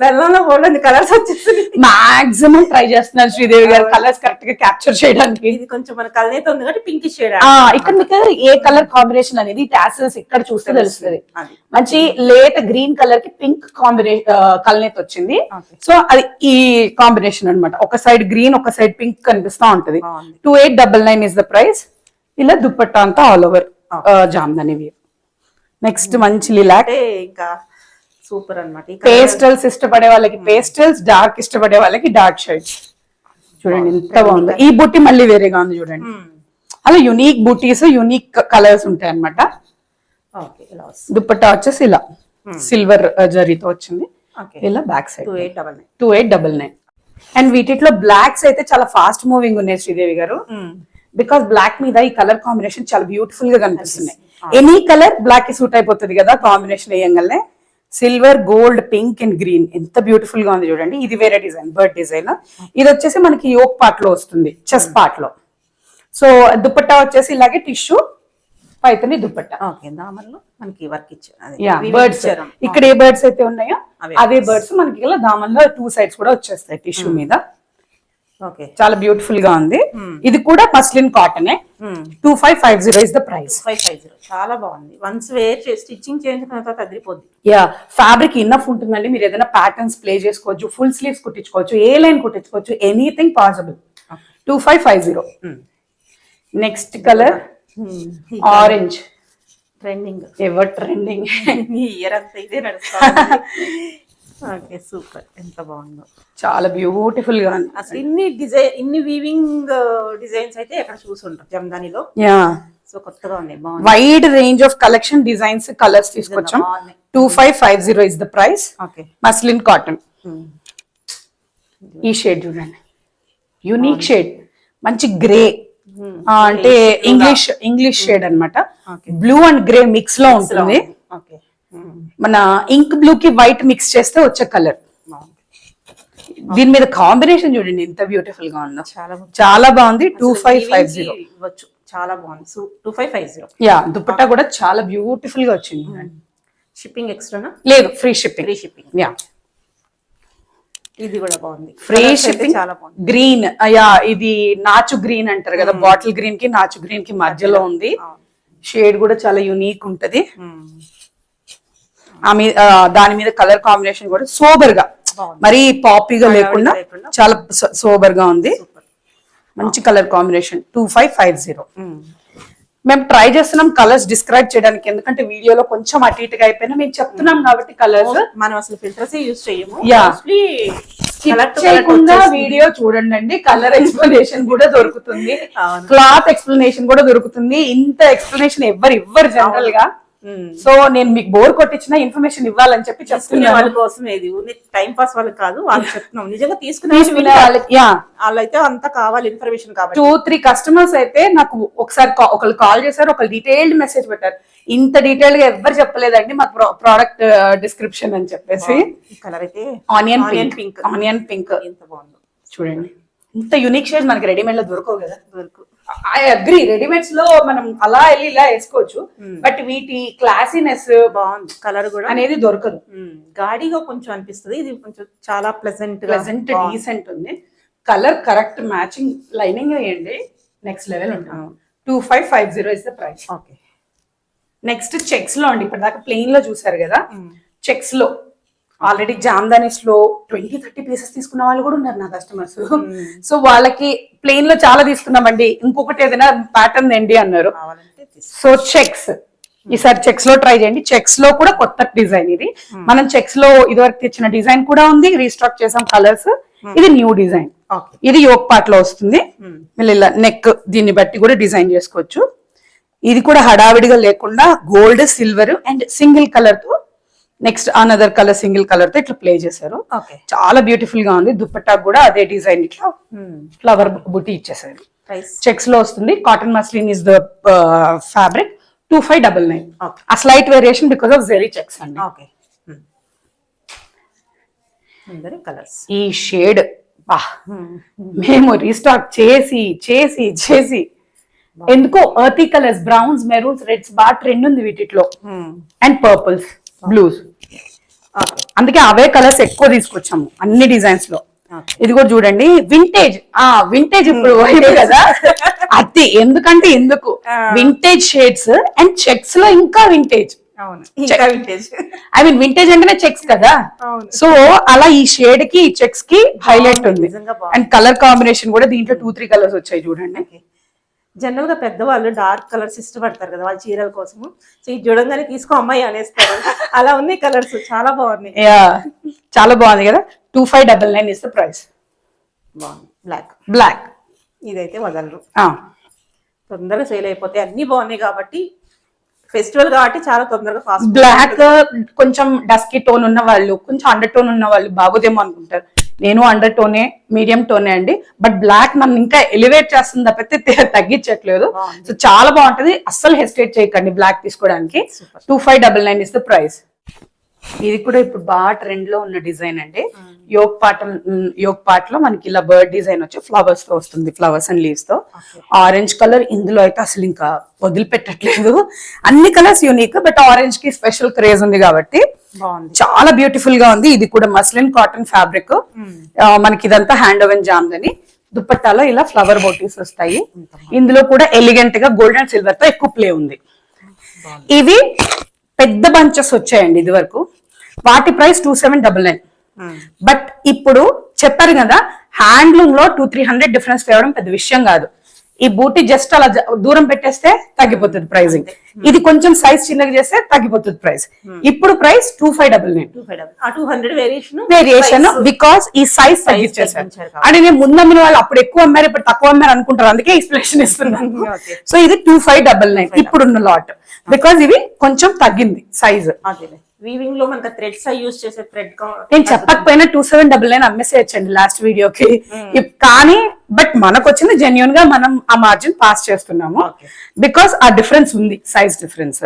Speaker 1: బెల్లంలో బోల్డెన్ కలర్స్ వచ్చేసింది.
Speaker 2: మాక్సిమం ట్రై చేస్తున్నారు శ్రీదేవి గారు కలర్స్ కరెక్ట్ గా క్యాప్చర్ చేయడానికి.
Speaker 1: ఇది కొంచెం మన కలర్ ఉంది కాబట్టి పింక్ షేడ్.
Speaker 2: ఇక్కడ మీకు ఏ కలర్ కాంబినేషన్ అనేది టాసిల్స్ ఇక్కడ చూస్తే తెలుస్తుంది. మంచి లేట్ గ్రీన్ కలర్ కి పింక్ కాంబినేషన్ కలనేత వచ్చింది. సో అది ఈ కాంబినేషన్ అన్నమాట. ఒక సైడ్ గ్రీన్, ఒక సైడ్ పింక్ కనిపిస్తా ఉంటది. 2899 ఇస్ ద ప్రైస్. ఇలా దుప్పట్టా అంతా ఆల్ ఓవర్ జామ్దాని. నెక్స్ట్ మంచి లిలాక్,
Speaker 1: ఇంకా సూపర్ అన్నమాట.
Speaker 2: పేస్టల్స్ ఇష్టపడే వాళ్ళకి పేస్టల్స్, డార్క్ ఇష్టపడే వాళ్ళకి డార్క్ షేడ్స్. చూడండి ఎంత బాగుంది. ఈ బుట్టి మళ్ళీ వేరేగా ఉంది చూడండి. అలా యునిక్ బుటీస్, యునిక్ కలర్స్ ఉంటాయి అన్నమాట. దుప్పట్టా వచ్చేసి ఇలా సిల్వర్ జరీతో వచ్చింది. ఇలా బ్యాక్ సైడ్ 2899. అండ్ వీటిలో బ్లాక్స్ అయితే చాలా ఫాస్ట్ మూవింగ్ ఉన్నాయి శ్రీదేవి గారు. బికాస్ బ్లాక్ మీద ఈ కలర్ కాంబినేషన్ చాలా బ్యూటిఫుల్ గా కనిపిస్తున్నాయి. ఎనీ కలర్ బ్లాక్ కి సూట్ అయిపోతుంది కదా కాంబినేషన్ వేయంగానే. Silver, gold, pink and green ఎంత బ్యూటిఫుల్ గా ఉంది చూడండి. ఇది వేరే డిజైన్, బర్డ్ డిజైన్. ఇది వచ్చేసి మనకి యోక్ పార్ట్ లో వస్తుంది, చెస్ట్ పార్ట్ లో. సో దుపట్టా వచ్చేసి ఇలాగే టిష్యూ పైతని దుపట్టా.
Speaker 1: మనకి వర్క్ ఇచ్చారు.
Speaker 2: బర్డ్స్ ఇక్కడ ఏ బర్డ్స్ అయితే ఉన్నాయో అవే బర్డ్స్ మనకి ఇలా దామన్లో 2 సైడ్స్ కూడా వచ్చేస్తాయి టిష్యూ మీద. చాలా బ్యూటిఫుల్ గా ఉంది. ఇది కూడా మస్లిన్ కాటనే. 2550 is the price.
Speaker 1: 2550 చాలా బాగుంది. వన్స్ వేర్ స్టిచ్చింగ్ చేయించుకున్న తర్వాత అదిరిపోద్ది.
Speaker 2: ఫ్యాబ్రిక్ ఇన్నఫ్ ఉంటుందండి. మీరు ఏదైనా ప్యాటర్న్స్ ప్లే చేసుకోవచ్చు, ఫుల్ స్లీవ్స్ కుట్టించుకోవచ్చు, ఏ లైన్ కుట్టించుకోవచ్చు, anything possible. 2550. Next colour orange.
Speaker 1: Trending,
Speaker 2: ever trending.
Speaker 1: Year అంతా ఇదే నడుస్తుంది. ఓకే సూపర్, ఎంత బాగుందో.
Speaker 2: చాలా బ్యూటిఫుల్ గా ఉంది.
Speaker 1: అసలు ఇన్ని వీవింగ్ డిజైన్స్ అయితే ఎక్కడ చూసుంటాం జమ్దానిలో. సో కొత్తగా ఉన్నాయి, బాగుంది.
Speaker 2: Wide range of collection, designs, colours తీసుకొచ్చాం. 2550 is the price.
Speaker 1: Okay,
Speaker 2: muslin cotton. ఈ షేడ్ చూడండి, యూనిక్ షేడ్, మంచి గ్రే అంటే ఇంగ్లీష్ షేడ్ అన్నమాట. బ్లూ అండ్ గ్రే మిక్స్ లో ఉంటుంది. మన ఇంక్ బ్లూ కి వైట్ మిక్స్ చేస్తే వచ్చే కలర్. దీని మీద కాంబినేషన్ చూడండి ఎంత బ్యూటిఫుల్ గా ఉందో. చాలా బాగుంది. 2550
Speaker 1: ఇవ్వచ్చు, చాలా బాగుంది. 2550.
Speaker 2: దుపట్టా కూడా చాలా బ్యూటిఫుల్ గా వచ్చింది.
Speaker 1: షిప్పింగ్ ఎక్స్ట్రానా?
Speaker 2: లేదు, ఫ్రీ షిప్పింగ్.
Speaker 1: ఇది కూడా బాగుంది,
Speaker 2: ఫ్రీ షిప్పింగ్. చాలా బాగుంది. గ్రీన్, ఇది నాచు గ్రీన్ అంటారు కదా, బాటిల్ గ్రీన్ కి నాచు గ్రీన్ కి మధ్యలో ఉంది. షేడ్ కూడా చాలా యూనిక్ ఉంటది. దాని మీద కలర్ కాంబినేషన్ కూడా సోబర్ గా, మరి పాపీగా లేకుండా చాలా సోబర్ గా ఉంది. మంచి కలర్ కాంబినేషన్. 2550. మేము ట్రై చేస్తున్నాం కలర్స్ డిస్క్రైబ్ చేయడానికి, ఎందుకంటే వీడియోలో కొంచెం అటు ఇటుగా అయిపోయినా మేము చెప్తున్నాం కాబట్టి కలర్స్.
Speaker 1: మనం అసలు ఫిల్టర్స్ యూజ్ చేయము.
Speaker 2: చేయకుండా వీడియో చూడండి. కలర్ ఎక్స్ప్లెనేషన్ కూడా దొరుకుతుంది, క్లాత్ ఎక్స్ప్లెనేషన్ కూడా దొరుకుతుంది. ఇంత ఎక్స్ప్లెనేషన్ ఇవ్వరు జనరల్ గా. సో నేను మీకు బోర్ కొట్టించిన ఇన్ఫర్మేషన్ ఇవ్వాలని చెప్పి చెప్తున్నా.
Speaker 1: వాళ్ళ కోసం ఏది టైం పాస్ వాళ్ళకి కాదు, వాళ్ళు చెప్తున్నాం నిజంగా తీసుకునే
Speaker 2: వాళ్ళకి.
Speaker 1: వాళ్ళైతే అంత కావాలి ఇన్ఫర్మేషన్ కాబట్టి.
Speaker 2: 2-3 కస్టమర్స్ అయితే నాకు ఒకసారి ఒకళ్ళు కాల్ చేశారు, ఒకళ్ళు డీటెయిల్డ్ మెసేజ్ పెట్టారు. ఇంత డీటెయిల్ గా ఎవ్వరు చెప్పలేదండి మాకు ప్రోడక్ట్ డిస్క్రిప్షన్ అని చెప్పేసి.
Speaker 1: కలర్ అయితే
Speaker 2: ఆనియన్ పింక్.
Speaker 1: ఎంత బాగుందో
Speaker 2: చూడండి. ఇంత యూనిక్ షేడ్ మనకి రెడీమేడ్ లో దొరకవు కదా. ఐ అగ్రీ, రెడీమేడ్స్ లో మనం అలా వెళ్ళి ఇలా వేసుకోవచ్చు, బట్ వీటి క్లాసీనెస్
Speaker 1: బాగుంది. కలర్ కూడా
Speaker 2: అనేది దొరకదు.
Speaker 1: గాడిగా కొంచెం అనిపిస్తుంది. ఇది కొంచెం చాలా ప్లెజెంట్
Speaker 2: డీసెంట్ ఉంది. కలర్ కరెక్ట్ మ్యాచింగ్ లైనింగ్ వేయండి, నెక్స్ట్ లెవెల్ ఉంటుంది. 2550 is the price.
Speaker 1: Okay,
Speaker 2: next checks లో అండి. ఇప్పటిదాకా ప్లెయిన్ లో చూసారు కదా, చెక్స్ లో ఆల్రెడీ జామ్దానీస్ లో 20-30 పీసెస్ తీసుకున్న వాళ్ళు కూడా ఉన్నారు నా కస్టమర్స్. సో వాళ్ళకి ప్లెయిన్ లో చాలా తీసుకున్నామండి, ఇంకొకటి ఏదైనా ప్యాటర్న్ ఏంటి అన్నారు. సో చెక్స్ ఈసారి చెక్స్ లో ట్రై చేయండి. చెక్స్ లో కూడా కొత్త డిజైన్ ఇది. మనం చెక్స్ లో ఇదివరకు తెచ్చిన డిజైన్ కూడా ఉంది, రీస్టాక్ చేసాం కలర్స్. ఇది న్యూ డిజైన్. ఇది యోక్ పార్ట్ లో వస్తుంది. మళ్ళీ ఇలా నెక్ దీన్ని బట్టి కూడా డిజైన్ చేసుకోవచ్చు. ఇది కూడా హడావిడిగా లేకుండా gold, silver and single colour తో, next another colour single colour తో ఇట్లా ప్లే చేశారు. చాలా బ్యూటిఫుల్ గా ఉంది. దుపట్టా కూడా అదే డిజైన్ ఇట్లా ఫ్లవర్ బుట్టి ఇచ్చేసారు. చెక్స్ లో వస్తుంది. Cotton muslin is the fabric. 2599. ఆ slight variation because of zari checks అండి. ఈ షేడ్ మేము రీస్టాక్ చేసి చేసి చేసి ఎందుకో earthy colours, browns, maroons, reds బాగా ట్రెండ్ ఉంది వీటిలో. అండ్ పర్పుల్స్, బ్లూస్, అందుకే అవే కలర్స్ ఎక్కువ తీసుకొచ్చాము అన్ని డిజైన్స్ లో. ఇది కూడా చూడండి, వింటేజ్. వింటేజ్ ఇప్పుడు వైపు కదా అది. ఎందుకంటే ఎందుకు వింటేజ్ షేడ్స్ అండ్ చెక్స్ లో ఇంకా వింటేజ్. ఐ మీన్ వింటేజ్ అంటేనే చెక్స్ కదా. సో అలా ఈ షేడ్ కి ఈ చెక్స్ కి హైలైట్ ఉంది. అండ్ కలర్ కాంబినేషన్ కూడా దీంట్లో 2-3 కలర్స్ వచ్చాయి చూడండి.
Speaker 1: జనరల్ గా పెద్దవాళ్ళు డార్క్ కలర్స్ ఇష్టపడతారు కదా వాళ్ళ చీరల కోసము. సో ఇది చూడంగానే తీసుకో అమ్మాయి అనేస్తారు. అలా ఉన్నాయి కలర్స్, చాలా బాగున్నాయి.
Speaker 2: చాలా బాగుంది కదా. 2599 is the price.
Speaker 1: Black
Speaker 2: black
Speaker 1: ఇదైతే వదలరు, తొందరగా సేల్ అయిపోతాయి. అన్ని బాగున్నాయి కాబట్టి ఫెస్టివల్ కాబట్టి చాలా తొందరగా ఫాస్ట్.
Speaker 2: బ్లాక్ కొంచెం డస్కీ టోన్ ఉన్న వాళ్ళు, కొంచెం అండర్ టోన్ ఉన్న వాళ్ళు బాగోదేమో అనుకుంటారు. నేను అండర్ టోనే, మీడియం టోనే అండి. బట్ బ్లాక్ నన్ను ఇంకా ఎలివేట్ చేస్తుంది తప్పితే తగ్గించట్లేదు. సో చాలా బాగుంటది. అస్సలు హెసిటేట్ చేయకండి బ్లాక్ తీసుకోవడానికి. 2599 ఇస్ ద ప్రైస్. ఇది కూడా ఇప్పుడు బాగా ట్రెండ్ లో ఉన్న డిజైన్ అండి. యోక్ పార్ట్ లో మనకి ఇలా బర్డ్ డిజైన్ వచ్చి ఫ్లవర్స్ తో వస్తుంది, ఫ్లవర్స్ అండ్ లీవ్స్ తో. ఆరెంజ్ కలర్ ఇందులో అయితే అసలు ఇంకా వదిలిపెట్టట్లేదు. అన్ని కలర్స్ యూనిక్, బట్ ఆరెంజ్ కి స్పెషల్ క్రేజ్ ఉంది కాబట్టి చాలా బ్యూటిఫుల్ గా ఉంది. ఇది కూడా మస్లిన్ కాటన్ ఫ్యాబ్రిక్. మనకి ఇదంతా హ్యాండ్ ఓవెన్ జామ్దని. దుపట్టాలో ఇలా ఫ్లవర్ బోటీస్ వస్తాయి. ఇందులో కూడా ఎలిగెంట్ గా గోల్డ్ అండ్ సిల్వర్ తో ఎక్కువ ప్లే ఉంది. ఇవి పెద్ద బంచెస్ వచ్చాయండి ఇది వరకు. వాటి ప్రైస్ 2799. బట్ ఇప్పుడు చెప్పారు కదా, హ్యాండ్లూమ్ లో 200-300 డిఫరెన్స్ తేవడం పెద్ద విషయం కాదు. ఈ బూటీ జస్ట్ అలా దూరం పెట్టేస్తే తగ్గిపోతుంది ప్రైజింగ్. ఇది కొంచెం సైజ్ చిన్నగా చేస్తే తగ్గిపోతుంది ప్రైస్. ఇప్పుడు ప్రైస్ 2599. వేరియేషన్ బికాస్ ఈ సైజ్ తగ్గించేసారు. అంటే నేను ముందు అమ్మిన వాళ్ళు అప్పుడు ఎక్కువ అమ్మారు, ఇప్పుడు తక్కువ అమ్మారు అనుకుంటారు, అందుకే ఎక్స్ప్లెనేషన్ ఇస్తున్నాను. సో ఇది 2599 ఇప్పుడున్న లాట్, బికాస్ ఇవి కొంచెం తగ్గింది సైజ్.
Speaker 1: వీవింగ్ లో మనకి థ్రెడ్స్ యూస్ చేసే థ్రెడ్
Speaker 2: నేను చెప్పకపోయినా 2799 అమ్మేసేయచ్చండి లాస్ట్ వీడియోకి. కానీ బట్ మనకు వచ్చింది జెన్యున్ గా మనం ఆ మార్జిన్ పాస్ చేస్తున్నాము, బికాస్ ఆ డిఫరెన్స్ ఉంది, సైజ్ డిఫరెన్స్.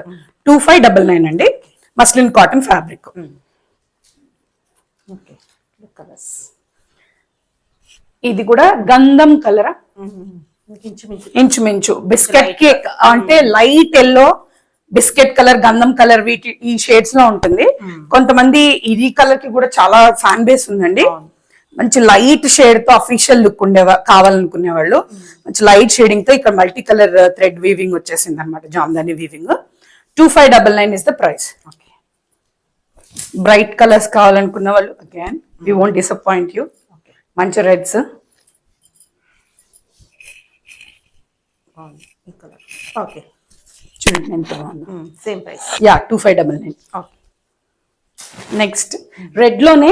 Speaker 2: 2599 అండి. Muslin cotton fabric. ఇది కూడా గంధం కలర్, ఇంచుమించు బిస్కెట్ కేక్ అంటే లైట్ ఎల్లో, బిస్కెట్ కలర్, గంధం కలర్, వీటి ఈ షేడ్స్ లో ఉంటుంది. కొంతమంది ఇది కలర్ కి కూడా చాలా ఫ్యాన్ బేస్ ఉందండి. మంచి లైట్ షేడ్ తో అఫీషియల్ లుక్ కావాలనుకునే వాళ్ళు మంచి లైట్ షేడింగ్ తో ఇక్కడ మల్టీ కలర్ థ్రెడ్ వీవింగ్ వచ్చేసింది అనమాట, Jamdani weaving. 2599 is the price. Bright colours కావాలనుకున్న వాళ్ళు again we won't disappoint you. మంచి రెడ్స్,
Speaker 1: ఓకే
Speaker 2: చూడండి ఎంత బాగుంది.
Speaker 1: Same price.
Speaker 2: 2599. నెక్స్ట్ రెడ్ లోనే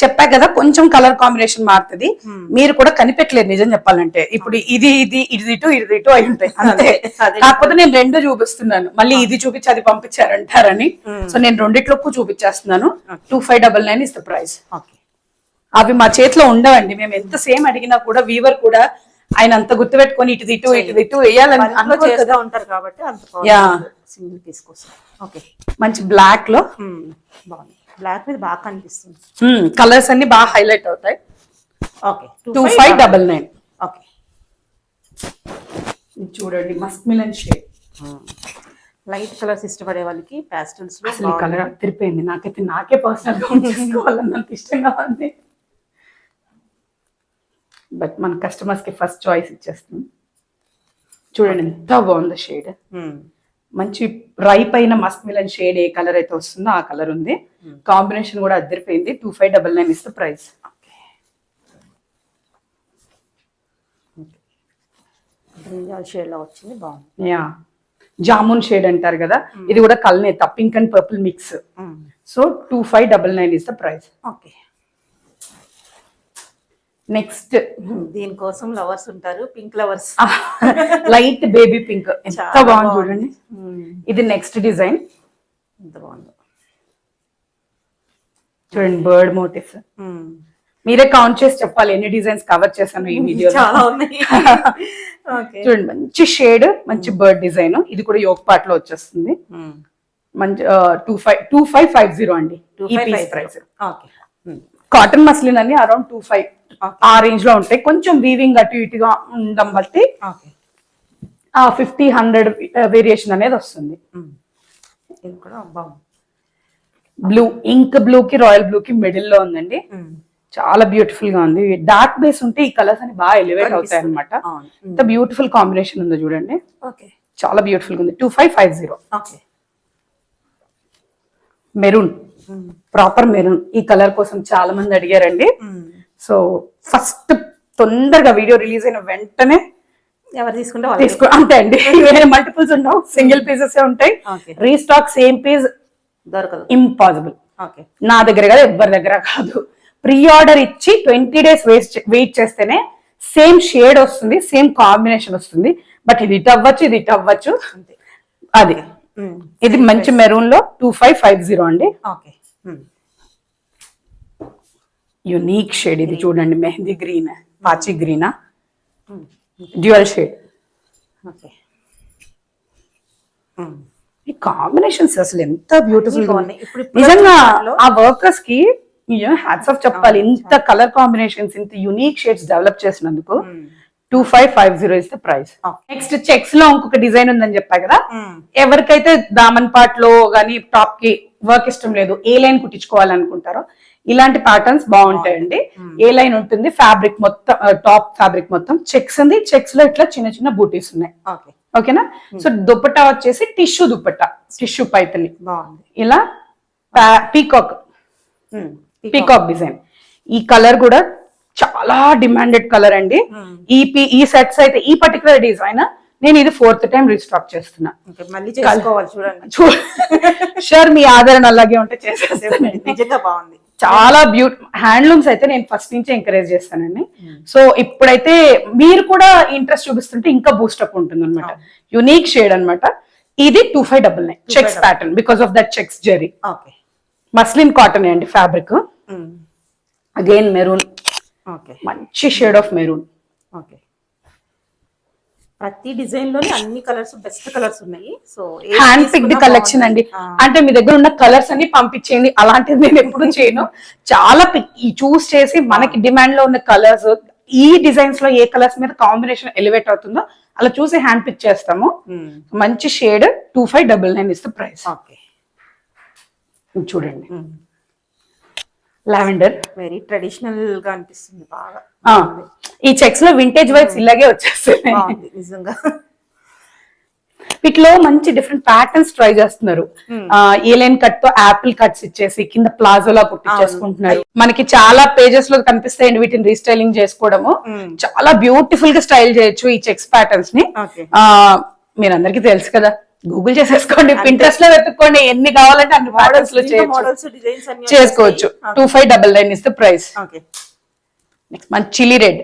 Speaker 2: చెప్పా కదా కొంచెం కలర్ కాంబినేషన్ మారుతుంది. మీరు కూడా కనిపెట్టలేదు నిజం చెప్పాలంటే. ఇప్పుడు ఇది ఇటు అయి ఉంటాయి అంతే. కాకపోతే నేను రెండు చూపిస్తున్నాను, మళ్ళీ ఇది చూపించి అది పంపించారంటారని. సో నేను రెండిట్లోకి చూపించేస్తున్నాను. 2599 ఇస్ ద ప్రైస్. అవి మా చేతిలో ఉండవండి. మేము ఎంత సేమ్ అడిగినా కూడా వీవర్ కూడా ఆయన అంత గుర్తు పెట్టుకొని ఇటు వేయాలని
Speaker 1: ఉంటారు కాబట్టి సింగిల్ పీస్ కోసం. ఓకే,
Speaker 2: మంచి బ్లాక్ లో
Speaker 1: బాగుంది. బ్లాక్ మీద బాగా కనిపిస్తుంది.
Speaker 2: కలర్స్ అన్ని బాగా హైలైట్ అవుతాయి.
Speaker 1: ఓకే,
Speaker 2: 2599.
Speaker 1: ఓకే,
Speaker 2: చూడండి Musk melon shade.
Speaker 1: Light colours ఇష్టపడే వాళ్ళకి ప్యాస్టల్స్ లో
Speaker 2: అసలు కలర్ తిరిపోయింది. నాకే పర్సనల్ గా తీసుకోవాలని నాకు ఇష్టంగా ఉంది. బట్ మన కస్టమర్స్ కి ఫస్ట్ చాయిస్ ఇచ్చేస్తుంది. చూడండి ఎంత బాగుంది షేడ్. మంచి రైప్ అయిన మస్క్ మిలన్ షేడ్ ఏ కలర్ అయితే వస్తుందో ఆ కలర్ ఉంది. కాంబినేషన్ కూడా అద్దరిపోయింది. 2599 ఇస్ ద ప్రైస్.
Speaker 1: షేడ్ లో వచ్చింది, బాగుంది.
Speaker 2: జామున్ షేడ్ అంటారు కదా, ఇది కూడా కల్నేత pink and purple mix. So 2599 is the price.
Speaker 1: Okay.
Speaker 2: Next
Speaker 1: దీనికోసం లవర్స్ ఉంటారు, pink lovers.
Speaker 2: Light baby pink ఎంత బాగుంది చూడండి. ఇది నెక్స్ట్ డిజైన్.
Speaker 1: ఎంత బాగుంది
Speaker 2: చూడండి, బర్డ్ మోటివ్స్. మీరే కౌంట్ చేసి చెప్పాలి ఎన్ని డిజైన్స్ కవర్ చేశాను ఈ వీడియో.
Speaker 1: చాలా ఉన్నాయి.
Speaker 2: చూడండి, మంచి షేడ్, మంచి బర్డ్ డిజైన్. ఇది కూడా యోగ్ పార్ట్ లో వచ్చేస్తుంది. మంచి 2550 అండి ఈ పీస్ ప్రైస్. కాటన్ మస్లిన్ అని అరౌండ్ 25 ఆ రేంజ్ లో ఉంటాయి. కొంచెం వీవింగ్ అటు ఇటుగా ఉండడం బట్టి 50-100 వేరియేషన్ అనేది వస్తుంది. బ్లూ, ఇంక్ బ్లూ కి రాయల్ బ్లూ కి మిడిల్ లో ఉందండి. చాలా బ్యూటిఫుల్ గా ఉంది. డార్క్ బేస్ ఉంటే ఈ కలర్స్ అని బాగా ఎలివేట్ అవుతాయి అనమాట. ఎంత బ్యూటిఫుల్ కాంబినేషన్ ఉందో చూడండి. చాలా బ్యూటిఫుల్ గా ఉంది. 2550. Maroon, proper maroon. ఈ కలర్ కోసం చాలా మంది అడిగారండి. సో ఫస్ట్ తొందరగా వీడియో రిలీజ్ అయిన వెంటనే
Speaker 1: ఎవరు తీసుకుంటే
Speaker 2: అంతే అండి. వేరే మల్టిపుల్స్ ఉండవు, సింగిల్ పీసెస్ ఉంటాయి. రీస్టాక్ సేమ్ పీస్
Speaker 1: దొరకదు,
Speaker 2: ఇంపాసిబుల్. నా దగ్గర కదా, ఎవరి దగ్గర కాదు. ప్రీ ఆర్డర్ ఇచ్చి 20 days వెయిట్ చేస్తేనే సేమ్ షేడ్ వస్తుంది, సేమ్ కాంబినేషన్ వస్తుంది. బట్ ఇది ఇటు అవ్వచ్చు, ఇది ఇటు అవ్వచ్చు. అది ఇది మంచి మెరూన్ లో 2550 అండి. యునీక్ షేడ్ ఇది చూడండి, మెహందీ గ్రీన్, పాచి గ్రీనా, డ్యూయల్ షేడ్. ఈ కాంబినేషన్స్ అసలు ఎంత బ్యూటిఫుల్ గా ఉన్నాయి. నిజంగా ఆ వర్కర్స్ కి హ్యాట్స్ ఆఫ్ చెప్పాలి. ఇంత కలర్ కాంబినేషన్స్, ఇంత యునీక్ షేడ్స్ డెవలప్ చేసినందుకు. 2550 is the price. Next checks లో ఇంకొక డిజైన్ ఉందని చెప్పా కదా. ఎవరికైతే దామన్ పార్ట్ లో గానీ టాప్ కి వర్క్ ఇష్టం లేదు, ఏ లైన్ కుట్టించుకోవాలనుకుంటారో ఇలాంటి ప్యాటర్న్స్ బాగుంటాయండి. ఏ లైన్ ఉంటుంది, ఫ్యాబ్రిక్ మొత్తం, టాప్ ఫ్యాబ్రిక్ మొత్తం చెక్స్ ఉంది. చెక్స్ లో ఇట్లా చిన్న చిన్న బూటీస్ ఉన్నాయి. ఓకేనా. సో దుపట్టా వచ్చేసి టిష్యూ దుపట్టా, టిష్యూ పైతని ఇలా పీకాక్ డిజైన్. ఈ కలర్ కూడా చాలా డిమాండెడ్ కలర్ అండి. ఈ సెట్స్ అయితే, ఈ పర్టికులర్ డిజైన్ నేను ఇది 4th టైం రీస్టాక్ చేస్తున్నా. షూర్ మీ ఆదరణ అలాగే ఉంటే చేసేస్తాను. చాలా హ్యాండ్లూమ్స్ అయితే నేను ఫస్ట్ నుంచి ఎంకరేజ్ చేస్తానండి. సో ఇప్పుడైతే మీరు కూడా ఇంట్రెస్ట్ చూపిస్తుంటే ఇంకా బూస్టప్ ఉంటుంది అనమాట. యునీక్ షేడ్ అనమాట. ఇది 2599 checks pattern, because of that checks zari. Muslin cotton అండి ఫ్యాబ్రిక్. అగైన్ మెరూన్, మంచి షేడ్ ఆఫ్ మెరూన్.
Speaker 1: ప్రతి డిజైన్ లోని అన్ని కలర్స్, బెస్ట్ కలర్స్ ఉన్నాయి. సో
Speaker 2: హ్యాండ్ పిక్డ్ కలెక్షన్ అండి. అంటే మీ దగ్గర ఉన్న కలర్స్ అన్ని పంపించేయండి, అలాంటిది నేను ఎప్పుడు చేయను. చాలా చూస్ చేసి మనకి డిమాండ్ లో ఉన్న కలర్స్, ఈ డిజైన్స్ లో ఏ కలర్స్ మీద కాంబినేషన్ ఎలివేట్ అవుతుందో అలా చూసి హ్యాండ్ పిక్ చేస్తాము. మంచి షేడ్ 2599 ఇస్ ద ప్రైస్. చూడండి, లావెండర్
Speaker 1: వెరీ ట్రెడిషనల్ గా అనిపిస్తుంది బాగా.
Speaker 2: ఈ చెక్స్ లో వింటేజ్ వైబ్స్ ఇలాగే వచ్చేస్తున్నాయి
Speaker 1: నిజంగా.
Speaker 2: వీటిలో మంచి డిఫరెంట్ ప్యాటర్న్స్ ట్రై చేస్తున్నారు. ఏ లైన్ కట్ తో యాపిల్ కట్స్ ఇచ్చేసి కింద ప్లాజోలా కుట్టించేసుకుంటున్నారు. మనకి చాలా పేజెస్ లో కనిపిస్తాయండి వీటిని రీస్టైలింగ్ చేసుకోవడము. చాలా బ్యూటిఫుల్ గా స్టైల్ చేయొచ్చు ఈ చెక్స్ ప్యాటర్న్స్ ని. మీరందరికీ తెలుసు కదా, గూగుల్ చేసేసుకోండి, పింట్రెస్ట్ లో వెతుక్కోండి, ఎన్ని కావాలంటే అన్ని మోడల్స్ లో చేసుకోవచ్చు. 2599 ఇస్ ద ప్రైస్. నెక్స్ట్ మంచి చిల్లీ రెడ్.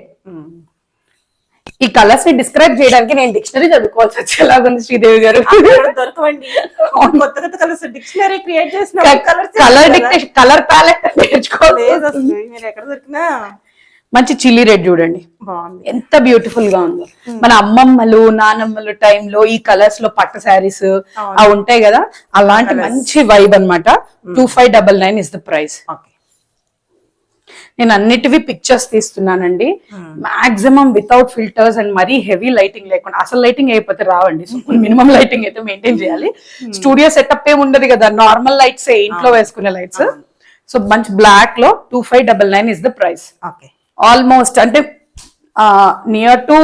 Speaker 2: ఈ కలర్స్ ని డిస్క్రైబ్ చేయడానికి నేను డిక్షనరీ చదువుకోవాల్సి వచ్చేలాగుంది శ్రీదేవి గారు.
Speaker 1: డిక్షనరీ క్రియేట్ చేసిన
Speaker 2: కలర్ ప్యాలెట్ నేర్చుకోవాలి. మంచి చిల్లీ రెడ్ చూడండి, ఎంత బ్యూటిఫుల్ గా ఉందో. మన అమ్మమ్మలు నానమ్మలు టైంలో ఈ కలర్స్ లో పట్టు శారీస్ అవి ఉంటాయి కదా, అలాంటి మంచి వైబ్ అనమాట. 2599 ఇస్ ద ప్రైస్. నేను అన్నిటివి పిక్చర్స్ తీస్తున్నానండి, మాక్సిమం వితౌట్ ఫిల్టర్స్ అండ్ మరీ హెవీ లైటింగ్ లేకుండా. అసలు లైటింగ్ అయిపోతే రావండి, సో మినిమం లైటింగ్ అయితే మెయింటైన్ చేయాలి. స్టూడియో సెటప్ ఏ ఉండదు కదా, నార్మల్ లైట్స్, ఇంట్లో వేసుకునే లైట్స్. సో మంచి బ్లాక్ లో 2599 ఇస్ ద ప్రైస్. ఆల్మోస్ట్ అంటే నియర్ టు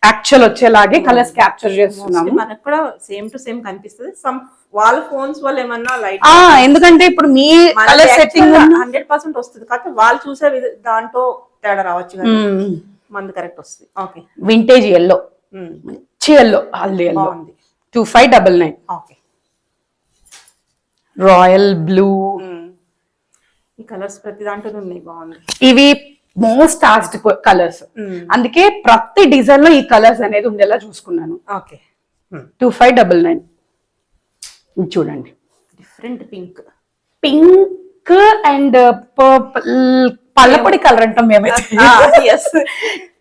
Speaker 2: యాక్చువల్ వచ్చేలాగే కలర్స్ క్యాప్చర్ చేస్తున్నాము.
Speaker 1: మనకు కూడా సేమ్ టు సేమ్ కనిపిస్తుంది. సమ్ వాళ్ళ ఫోన్స్ వల్ల ఏమన్నా లైట్,
Speaker 2: ఎందుకంటే ఇప్పుడు మీ కలర్ సెట్టింగ్
Speaker 1: 100% వస్తుంది, కాకపోతే వాళ్ళు చూసే దాంట్లో తేడా రావచ్చు, మంది కరెక్ట్ వస్తుంది. ఓకే,
Speaker 2: వింటేజ్ ఎల్లో, మంచి yellow, haldi yellow. 2599.
Speaker 1: Okay.
Speaker 2: Royal blue.
Speaker 1: ఈ కలర్స్ ప్రతి దాంట్లో ఉన్నాయి, బాగుంది.
Speaker 2: ఇవి మోస్ట్ ఆస్డ్ కలర్స్, అందుకే ప్రతి డిజైన్ లో ఈ కలర్స్ అనేది ఉండేలా చూసుకున్నాను.
Speaker 1: ఓకే.
Speaker 2: 2599. చూడండి,
Speaker 1: డిఫరెంట్
Speaker 2: పింక్ అండ్ పర్పుల్, పల్లపొడి కలర్ అంటాం మేమైతే.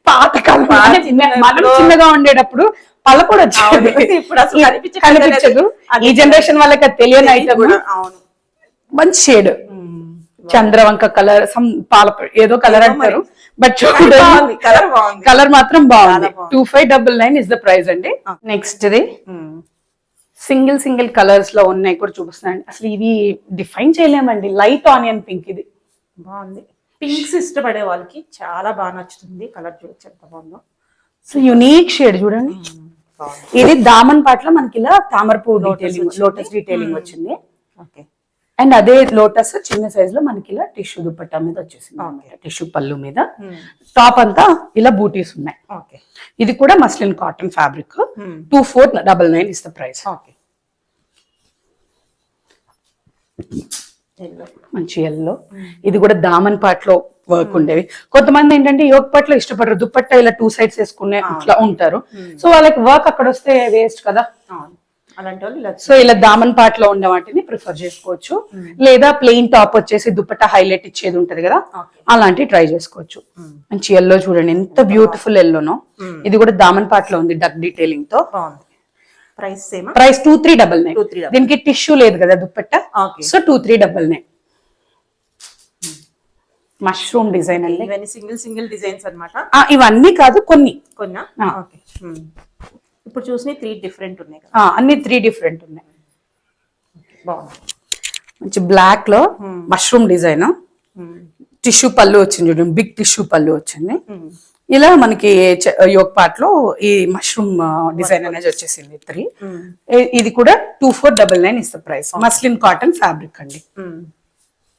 Speaker 2: పాత కలర్, మనం చిన్నగా ఉండేటప్పుడు పల్లపొడి వచ్చేది,
Speaker 1: ఇప్పుడు అసలు
Speaker 2: కనిపించదు. ఈ జనరేషన్ వాళ్ళకి అది తెలియని ఐటమ్. మంచి షేడ్, చంద్రవంక కలర్, ఏదో కలర్ అంటారు, బట్ చూడండి కలర్ మాత్రం బాగుంది. 2599 ఇస్ ద ప్రైస్ అండి. నెక్స్ట్ ది సింగిల్ కలర్స్ లో ఉన్నాయి కూడా చూపిస్తానండి. అసలు ఇవి డిఫైన్ చేయలేమండి. లైట్ ఆనియన్ పింక్, ఇది
Speaker 1: బాగుంది. పింక్స్ ఇష్టపడే వాళ్ళకి చాలా బాగా నచ్చుతుంది. కలర్ చూడొచ్చు ఎంత బాగుందో.
Speaker 2: సో యునిక్ షేడ్ చూడండి. ఇది దామన్ పాటలో మనకి ఇలా తామరపూ డీటెయిలింగ్, లోటస్ డీటెయిలింగ్ వచ్చింది.
Speaker 1: ఓకే.
Speaker 2: అండ్ అదే లోటస్ చిన్న సైజ్ లో మనకి ఇలా టిష్యూ దుపట్టా మీద వచ్చేసింది, టిష్యూ పళ్ళు మీద. టాప్ అంతా ఇలా బూటీస్ ఉన్నాయి.
Speaker 1: ఓకే.
Speaker 2: ఇది కూడా muslin cotton fabric. 2499 is the price.
Speaker 1: Okay.
Speaker 2: మంచి ఎల్లో. ఇది కూడా దామన్ పాట్లో వర్క్ ఉండేవి. కొంతమంది ఏంటంటే యోగ్ పాట్లో ఇష్టపడరు, దుపట్టా ఇలా 2 సైడ్స్ వేసుకునే అట్లా ఉంటారు. సో వాళ్ళకి వర్క్ అక్కడ వస్తే వేస్ట్ కదా.
Speaker 1: అలాంటి వాళ్ళు
Speaker 2: సో ఇలా దామన్ పాట్ లో ఉన్న వాటిని ప్రిఫర్ చేసుకోవచ్చు. లేదా ప్లెయిన్ టాప్ వచ్చేసి దుపట్టా హైలైట్ ఇచ్చేది ఉంటది కదా, అలాంటివి ట్రై చేసుకోవచ్చు. మంచి ఎల్లో చూడండి, ఎంత బ్యూటిఫుల్ ఎల్లోనో. ఇది కూడా దామన్ పాట్ లో ఉంది, డక్ డీటెయిలింగ్ తో.
Speaker 1: ప్రైస్
Speaker 2: 2399. దీనికి టిష్యూ లేదు కదా దుపట్టా, సో 2399. మష్రూమ్ డిజైన్ అండి.
Speaker 1: ఇవన్నీ సింగిల్ డిజైన్స్ అన్నమాట.
Speaker 2: ఇవన్నీ కాదు, కొన్ని.
Speaker 1: ఓకే. ఇప్పుడు చూసినవి 3 డిఫరెంట్ ఉన్నాయి,
Speaker 2: అన్ని 3 డిఫరెంట్ ఉన్నాయి.
Speaker 1: బాగుంది.
Speaker 2: మంచి బ్లాక్ లో మష్రూమ్ డిజైన్, టిష్యూ పళ్ళు వచ్చింది చూడండి, బిగ్ టిష్యూ పళ్ళు వచ్చింది. ఇలా మనకి యోగ్ పార్ట్ లో ఈ మష్రూమ్ డిజైన్ అనేది వచ్చేసింది 3. ఇది కూడా 2499 is the price. Muslin cotton fabric అండి.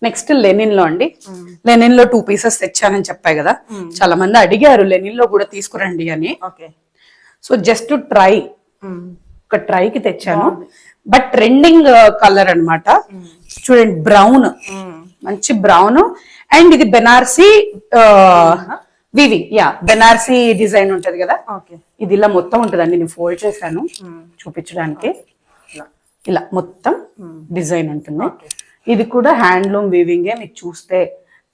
Speaker 2: నెక్స్ట్ లెనిన్ లో అండి. లెనిన్ లో 2 పీసెస్ తెచ్చానని చెప్పాయి కదా, చాలా మంది అడిగారు లెనిన్ లో కూడా తీసుకురండి అని. సో జస్ట్ ట్రై, ఒక ట్రై కి తెచ్చాను. బట్ ట్రెండింగ్ కలర్ అన్నమాట. చూడండి, బ్రౌన్, మంచి బ్రౌన్. అండ్ ఇది బెనారసీ వివింగ్, బెనారసీ డిజైన్ ఉంటది కదా, ఇది ఇలా మొత్తం ఉంటదండి. నేను ఫోల్డ్ చేశాను చూపించడానికి. ఇలా మొత్తం డిజైన్ ఉంటుంది. ఇది కూడా హ్యాండ్లూమ్ వీవింగే, మీకు చూస్తే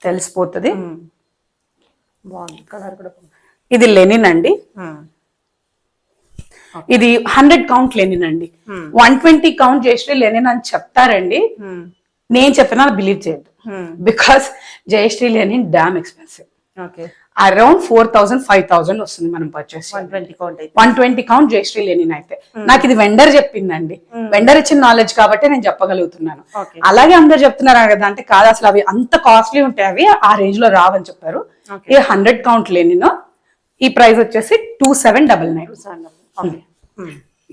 Speaker 2: తెలిసిపోతుంది. ఇది లెనిన్ అండి. ఇది 100 కౌంట్ లెనిన్ అండి. 120 కౌంట్ జయశ్రీ లెనిన్ అని చెప్తారండి. నేను చెప్పినా బిలీవ్ చేయద్దు, because Jayashree linen damn expensive. Around 4000 5000 వస్తుంది మనం పర్చేస్. 120 కౌంట్ జయశ్రీ లెనిన్ అయితే. నాకు ఇది వెండర్ చెప్పిందండి, వెండర్ ఇచ్చిన నాలెడ్జ్ కాబట్టి నేను చెప్పగలుగుతున్నాను. అలాగే అందరు చెప్తున్నారు కదా అంటే కాదు, అసలు అవి అంత కాస్ట్లీ ఉంటాయి, అవి ఆ రేంజ్ లో రావని చెప్పారు. ఇది 100 కౌంట్ లెనిన్. ఈ ప్రైస్ వచ్చేసి 2799.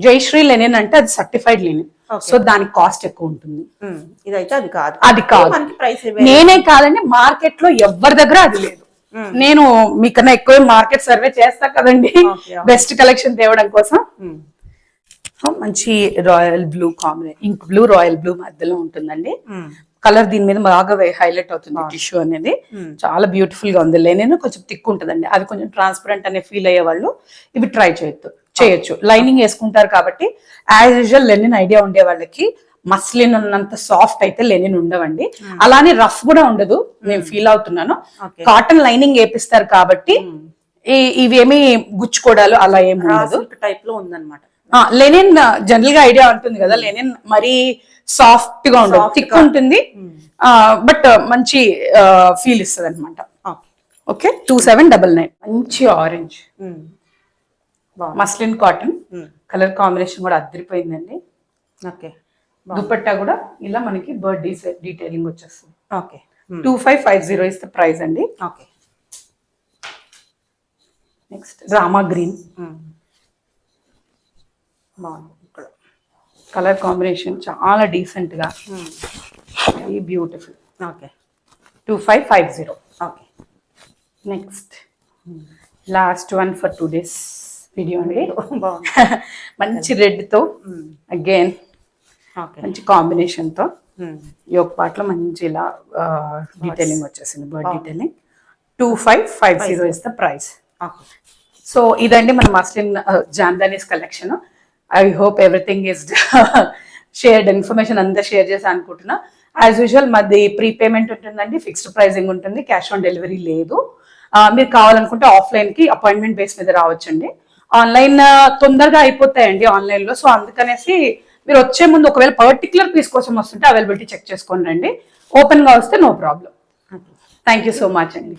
Speaker 2: జయశ్రీ లెనిన్ అంటే అది సర్టిఫైడ్ లెనిన్, సో దానికి కాస్ట్ ఎక్కువ ఉంటుంది.
Speaker 1: ఇదైతే
Speaker 2: అది కాదు. నేనే కాదండి, మార్కెట్ లో ఎవరి దగ్గర అది లేదు. నేను మీకన్నా ఎక్కువ మార్కెట్ సర్వే చేస్తా కదండి, బెస్ట్ కలెక్షన్ తేవడం కోసం. మంచి royal blue combination, ink blue royal blue మధ్యలో ఉంటుందండి. కలర్ దీని మీద బాగా హైలైట్ అవుతుంది. టిష్యూ అనేది చాలా బ్యూటిఫుల్ గా ఉంది. లెనిన్ కొంచెం థిక్ ఉంటుందండి, అది కొంచెం ట్రాన్స్పరెంట్ అనే ఫీల్ అయ్యే వాళ్ళు ఇవి ట్రై చేయొచ్చు. లైనింగ్ వేసుకుంటారు కాబట్టి యాజ్ యూజువల్ లెనిన్ ఐడియా ఉండే వాళ్ళకి మస్లిన్ ఉన్నంత సాఫ్ట్ అయితే లెనిన్ ఉండవండి. అలానే రఫ్ కూడా ఉండదు, నేను ఫీల్ అవుతున్నాను. కాటన్ లైనింగ్ వేపిస్తారు కాబట్టి ఇవేమి గుచ్చుకోవడాలు అలా ఏమి ఉండదు.
Speaker 1: టైప్ లో ఉందన్నమాట.
Speaker 2: లెనిన్ జనరల్ గా ఐడియా ఉంటుంది కదా, లెనిన్ మరీ సాఫ్ట్ గా ఉండదు, థిక్ ఉంటుంది, బట్ మంచి ఫీల్ ఇస్తుంది అనమాట. ఓకే. 2799. మంచి orange muslin cotton colour combination కూడా అదిరిపోయిందండి.
Speaker 1: ఓకే.
Speaker 2: దుపట్టా కూడా ఇలా మనకి బర్డ్ డీటెయిలింగ్ వచ్చేస్తుంది. ఓకే. 2550 ఇస్ ద ప్రైస్ అండి.
Speaker 1: Okay.
Speaker 2: Next Rama green, colour combination చాలా డీసెంట్ గా, very beautiful.
Speaker 1: Okay.
Speaker 2: 2550.
Speaker 1: Okay.
Speaker 2: Next last one for today's video అండి.
Speaker 1: బాగుంది.
Speaker 2: మంచి రెడ్ తో అగైన్
Speaker 1: ఓకే.
Speaker 2: మంచి కాంబినేషన్ తో యోగ్ పార్ట్ లో మంచి ఇలా డీటెయిలింగ్ వచ్చేసింది, bird detailing. 2550 is the price.
Speaker 1: Okay.
Speaker 2: So ఇదండి మన muslin jamdanis collection. I hope everything is shared, information అంతా షేర్ చేసి అనుకుంటున్నా. యాజ్ యూజువల్ మాది ప్రీపేమెంట్ ఉంటుందండి, ఫిక్స్డ్ ప్రైసింగ్ ఉంటుంది, క్యాష్ ఆన్ డెలివరీ లేదు. మీరు కావాలనుకుంటే ఆఫ్లైన్ కి అపాయింట్మెంట్ బేస్ మీద రావచ్చండి. ఆన్లైన్ తొందరగా అయిపోతాయండి ఆన్లైన్ లో. సో అందుకనేసి మీరు వచ్చే ముందు ఒకవేళ పర్టికులర్ పీస్ కోసం వస్తుంటే అవైలబిలిటీ చెక్ చేసుకోండి రండి. ఓపెన్ గా వస్తే no problem. Thank you so much అండి.